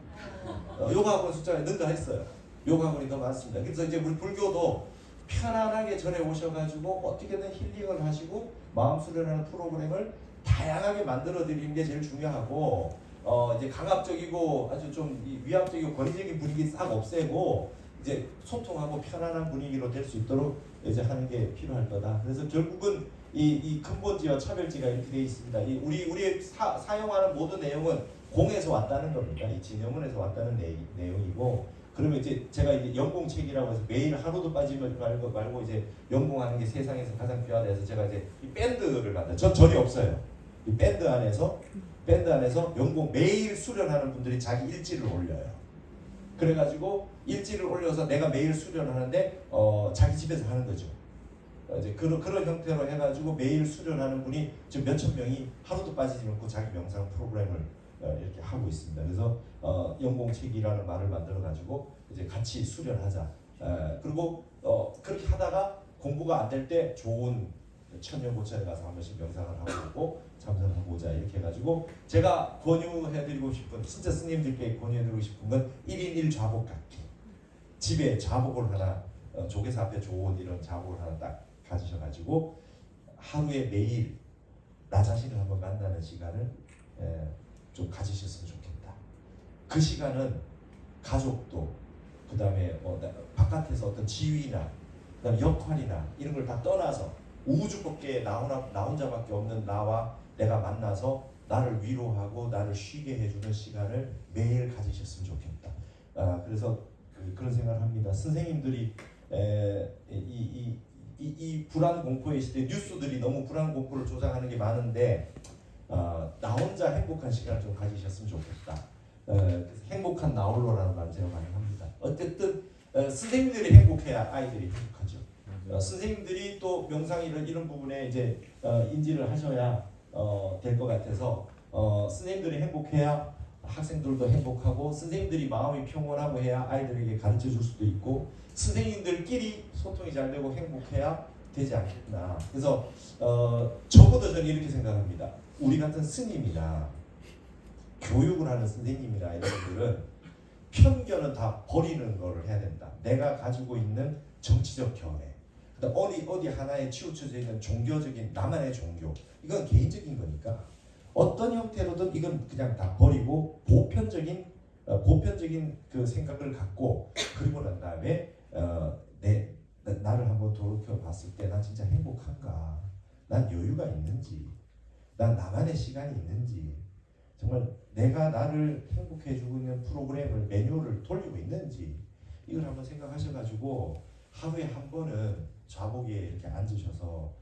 요가학원 숫자가 능가했어요. 요가학원이 더 많습니다. 그래서 이제 우리 불교도 편안하게 절에 오셔가지고 어떻게든 힐링을 하시고 마음 수련하는 프로그램을 다양하게 만들어 드리는 게 제일 중요하고 이제 강압적이고 아주 좀 위압적이고 권위적인 분위기 싹 없애고 이제 소통하고 편안한 분위기로 될 수 있도록 이제 하는 게 필요할 거다. 그래서 결국은 이 근본지와 차별지가 이렇게 되어 있습니다. 우리 사용하는 모든 내용은 공에서 왔다는 겁니다. 이 진여문에서 왔다는 내용이고, 그러면 이제 제가 이제 연공책이라고 해서 매일 하루도 빠지면 말고 이제 연공하는 게 세상에서 가장 귀하다 해서 제가 이제 이 밴드를 만들어요. 전 전이 없어요. 이 밴드 안에서 연공 매일 수련하는 분들이 자기 일지를 올려요. 그래가지고 일지를 올려서 내가 매일 수련을 하는데 자기 집에서 하는 거죠. 이제 그런 형태로 해가지고 매일 수련하는 분이 지금 몇천 명이 하루도 빠지지 않고 자기 명상 프로그램을 이렇게 하고 있습니다. 그래서 연공책이라는 말을 만들어가지고 이제 같이 수련하자. 그리고 그렇게 하다가 공부가 안 될 때 좋은 천년고찰에 가서 한 번씩 명상을 하고 오고 참선을 하고 오자 이렇게 해가지고 제가 권유해드리고 싶은 진짜 스님들께 권유해드리고 싶은 건 1인 1좌복 갖기. 집에 좌복을 하나 조계사 앞에 좋은 이런 좌복을 하나 딱 가지셔가지고 하루에 매일 나 자신을 한번 만나는 시간을 좀 가지셨으면 좋겠다. 그 시간은 가족도 그 다음에 바깥에서 어떤 지위나 그다음에 역할이나 이런 걸 다 떠나서 우주법계에 나 혼자밖에 없는 나와 내가 만나서 나를 위로하고 나를 쉬게 해주는 시간을 매일 가지셨으면 좋겠다. 그래서 그런 생각을 합니다. 선생님들이 이 불안 공포의 시대 뉴스들이 너무 불안 공포를 조장하는 게 많은데 나 혼자 행복한 시간을 좀 가지셨으면 좋겠다. 그래서 행복한 나홀로라는 말을 제가 많이 합니다. 어쨌든 선생님들이 행복해야 아이들이 행복하죠. 선생님들이 또 명상 이런 부분에 이제 인지를 하셔야 될 것 같아서 선생님들이 행복해야 학생들도 행복하고 선생님들이 마음이 평온하고 해야 아이들에게 가르쳐 줄 수도 있고 선생님들끼리 소통이 잘 되고 행복해야 되지 않겠나. 그래서 적어도 저는 이렇게 생각합니다. 우리 같은 스님이나 교육을 하는 선생님이나 이런 분들은 편견은 다 버리는 거를 해야 된다. 내가 가지고 있는 정치적 견해, 그다음 어디 하나에 치우쳐져 있는 종교적인 나만의 종교, 이건 개인적인 거니까 어떤 형태로든 이건 그냥 다 버리고 보편적인 그 생각을 갖고 그리고 난 다음에 나를 한번 돌이켜 봤을 때 난 진짜 행복한가? 난 여유가 있는지? 난 나만의 시간이 있는지? 정말 내가 나를 행복해주고 있는 프로그램을 매뉴얼을 돌리고 있는지 이걸 한번 생각하셔가지고 하루에 한 번은 좌복에 이렇게 앉으셔서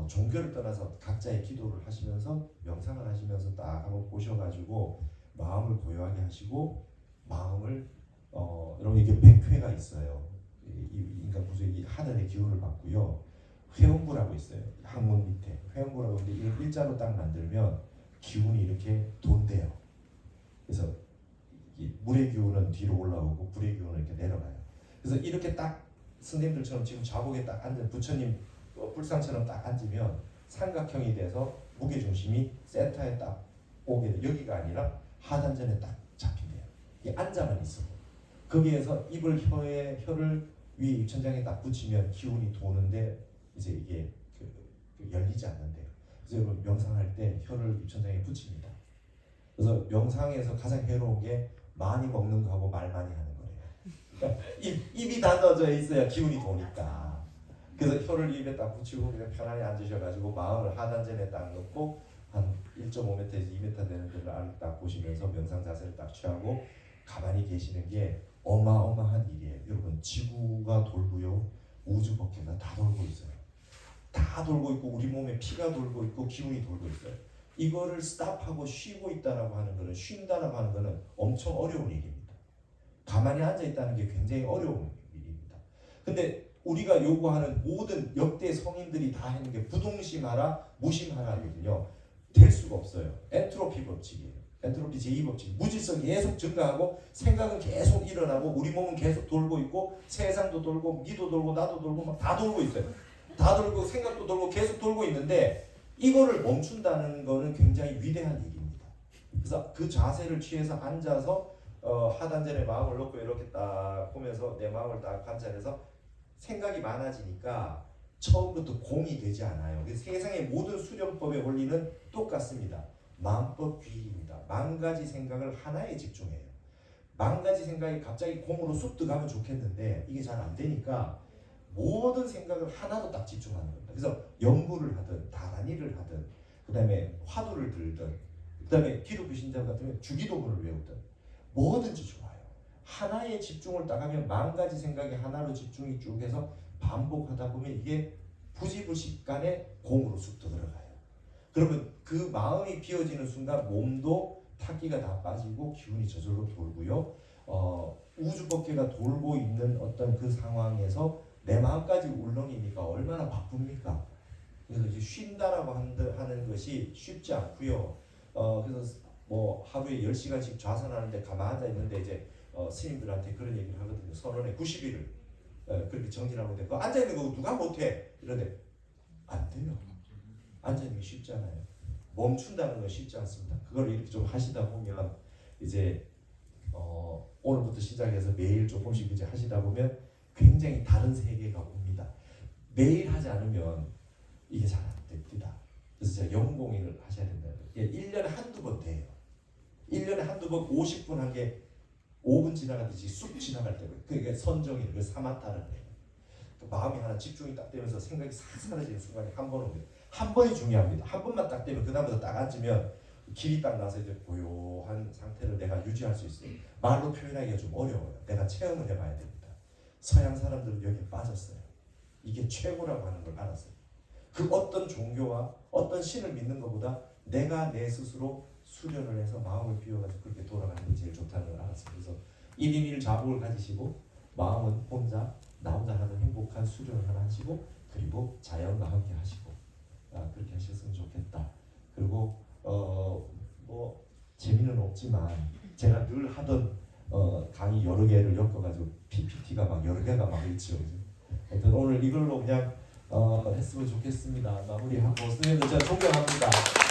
종교를 떠나서 각자의 기도를 하시면서 명상을 하시면서 딱 한번 보셔가지고 마음을 고요하게 하시고 마음을 여러분 이게 백회가 있어요. 이 인간 구조의 하늘의 기운을 받고요. 회원부라고 있어요. 항문 밑에 회원부라고 하는데 이걸 일자로 딱 만들면 기운이 이렇게 돈대요. 그래서 이 물의 기운은 뒤로 올라오고 불의 기운은 이렇게 내려가요. 그래서 이렇게 딱 스님들처럼 지금 좌복에 딱 앉은 부처님 불상처럼 딱 앉으면 삼각형이 돼서 무게 중심이 센터에 딱 오게 돼. 여기가 아니라 하단전에 딱 잡힌대요. 이게 앉아만 있어. 거기에서 입을 혀를 위에 입천장에 딱 붙이면 기운이 도는데 이제 이게 열리지 않는데요. 그래서 여러분 명상할 때 혀를 입천장에 붙입니다. 그래서 명상에서 가장 해로운 게 많이 먹는 거하고 말 많이 하는 거예요. 그러니까 입이 닫아져 있어야 기운이 도니까. 그래서 혀를 입에 딱 붙이고 그냥 편안히 앉으셔가지고 마음을 하단전에 딱 넣고 한 1.5m에서 2m 되는 데를 딱 보시면서 명상 자세를 딱 취하고 가만히 계시는 게 어마어마한 일이에요. 여러분 지구가 돌고요. 우주 법계가 다 돌고 있어요. 다 돌고 있고 우리 몸에 피가 돌고 있고 기운이 돌고 있어요. 이거를 스탑하고 쉬고 있다라고 하는 거는 쉰다라고 하는 거는 엄청 어려운 일입니다. 가만히 앉아 있다는 게 굉장히 어려운 일입니다. 근데 우리가 요구하는 모든 역대 성인들이 다 하는 게 부동심하라 무심하라거든요. 될 수가 없어요. 엔트로피 법칙이에요. 엔트로피 제2법칙. 무질서가 계속 증가하고 생각은 계속 일어나고 우리 몸은 계속 돌고 있고 세상도 돌고 니도 돌고 나도 돌고 막 다 돌고 있어요. 다 돌고 생각도 돌고 계속 돌고 있는데 이거를 멈춘다는 거는 굉장히 위대한 일입니다. 그래서 그 자세를 취해서 앉아서 하단전에 마음을 놓고 이렇게 딱 보면서 내 마음을 딱 관찰해서 생각이 많아지니까 처음부터 공이 되지 않아요. 그래서 세상의 모든 수련법의 원리는 똑같습니다. 마음법 귀입니다. 만 가지 생각을 하나에 집중해요. 만 가지 생각이 갑자기 공으로 쑥 들어가면 좋겠는데 이게 잘 안 되니까 모든 생각을 하나로 딱 집중하는 겁니다. 그래서 연구를 하든 다란이를 하든 그 다음에 화두를 들든 그 다음에 기독교 신자 같으면 주기도문을 외우든 뭐든지 좋아요. 하나에 집중을 딱 하면 만 가지 생각이 하나로 집중이 쭉 해서 반복하다 보면 이게 부지불식간에 공으로 쑥 들어가요. 그러면 그 마음이 비워지는 순간 몸도 탁기가 다 빠지고 기운이 저절로 돌고요. 우주법계가 돌고 있는 어떤 그 상황에서 내 마음까지 울렁이니까 얼마나 바쁩니까? 그래서 이제 쉰다라고 하는 것이 쉽지 않고요. 그래서 뭐 하루에 10시간씩 좌선하는데 가만 앉아 있는데 이제 스님들한테 그런 얘기를 하거든요. 선원에 90일을 그렇게 정진하고 있는데 앉아 있는 거 누가 못해? 이런데 안 돼요. 앉아 있는 게 쉽지 않아요. 멈춘다는 건 쉽지 않습니다. 그걸 이렇게 좀 하시다 보면 이제 오늘부터 시작해서 매일 조금씩 이제 하시다 보면 굉장히 다른 세계가 옵니다. 매일 하지 않으면 이게 잘 안 됩니다. 그래서 제가 영공인을 하셔야 된다. 1년에 한두 번 돼요. 1년에 한두 번 50분 한 게 5분 지나가듯이 쑥 지나갈 때고 그게 선정이에요. 그 사마타를 해요. 그 마음이 하나 집중이 딱 되면서 생각이 싹 사라지는 순간이 한 번 옵니다. 한 번이 중요합니다. 한 번만 딱 되면 그 다음부터 딱 앉으면 길이 딱 나서 이제 고요한 상태를 내가 유지할 수 있어요. 말로 표현하기가 좀 어려워요. 내가 체험을 해봐야 됩니다. 서양 사람들은 여기에 빠졌어요. 이게 최고라고 하는 걸 알았어요. 그 어떤 종교와 어떤 신을 믿는 것보다 내가 내 스스로 수련을 해서 마음을 비워가지고 그렇게 돌아가는 게 제일 좋다는 걸 알았어요. 그래서 1인 1 자복을 가지시고 마음은 혼자 나 혼자 하는 행복한 수련을 하나 하시고 그리고 자연과 함께 하시고 그렇게 하셨으면 좋겠다. 그리고 뭐 재미는 없지만 제가 늘 하던 강의 여러 개를 엮어가지고 PPT가 막 여러 개가 막 있죠. 하여튼 오늘 이걸로 그냥 했으면 좋겠습니다. 마무리하고 선생님들 제가 존경합니다.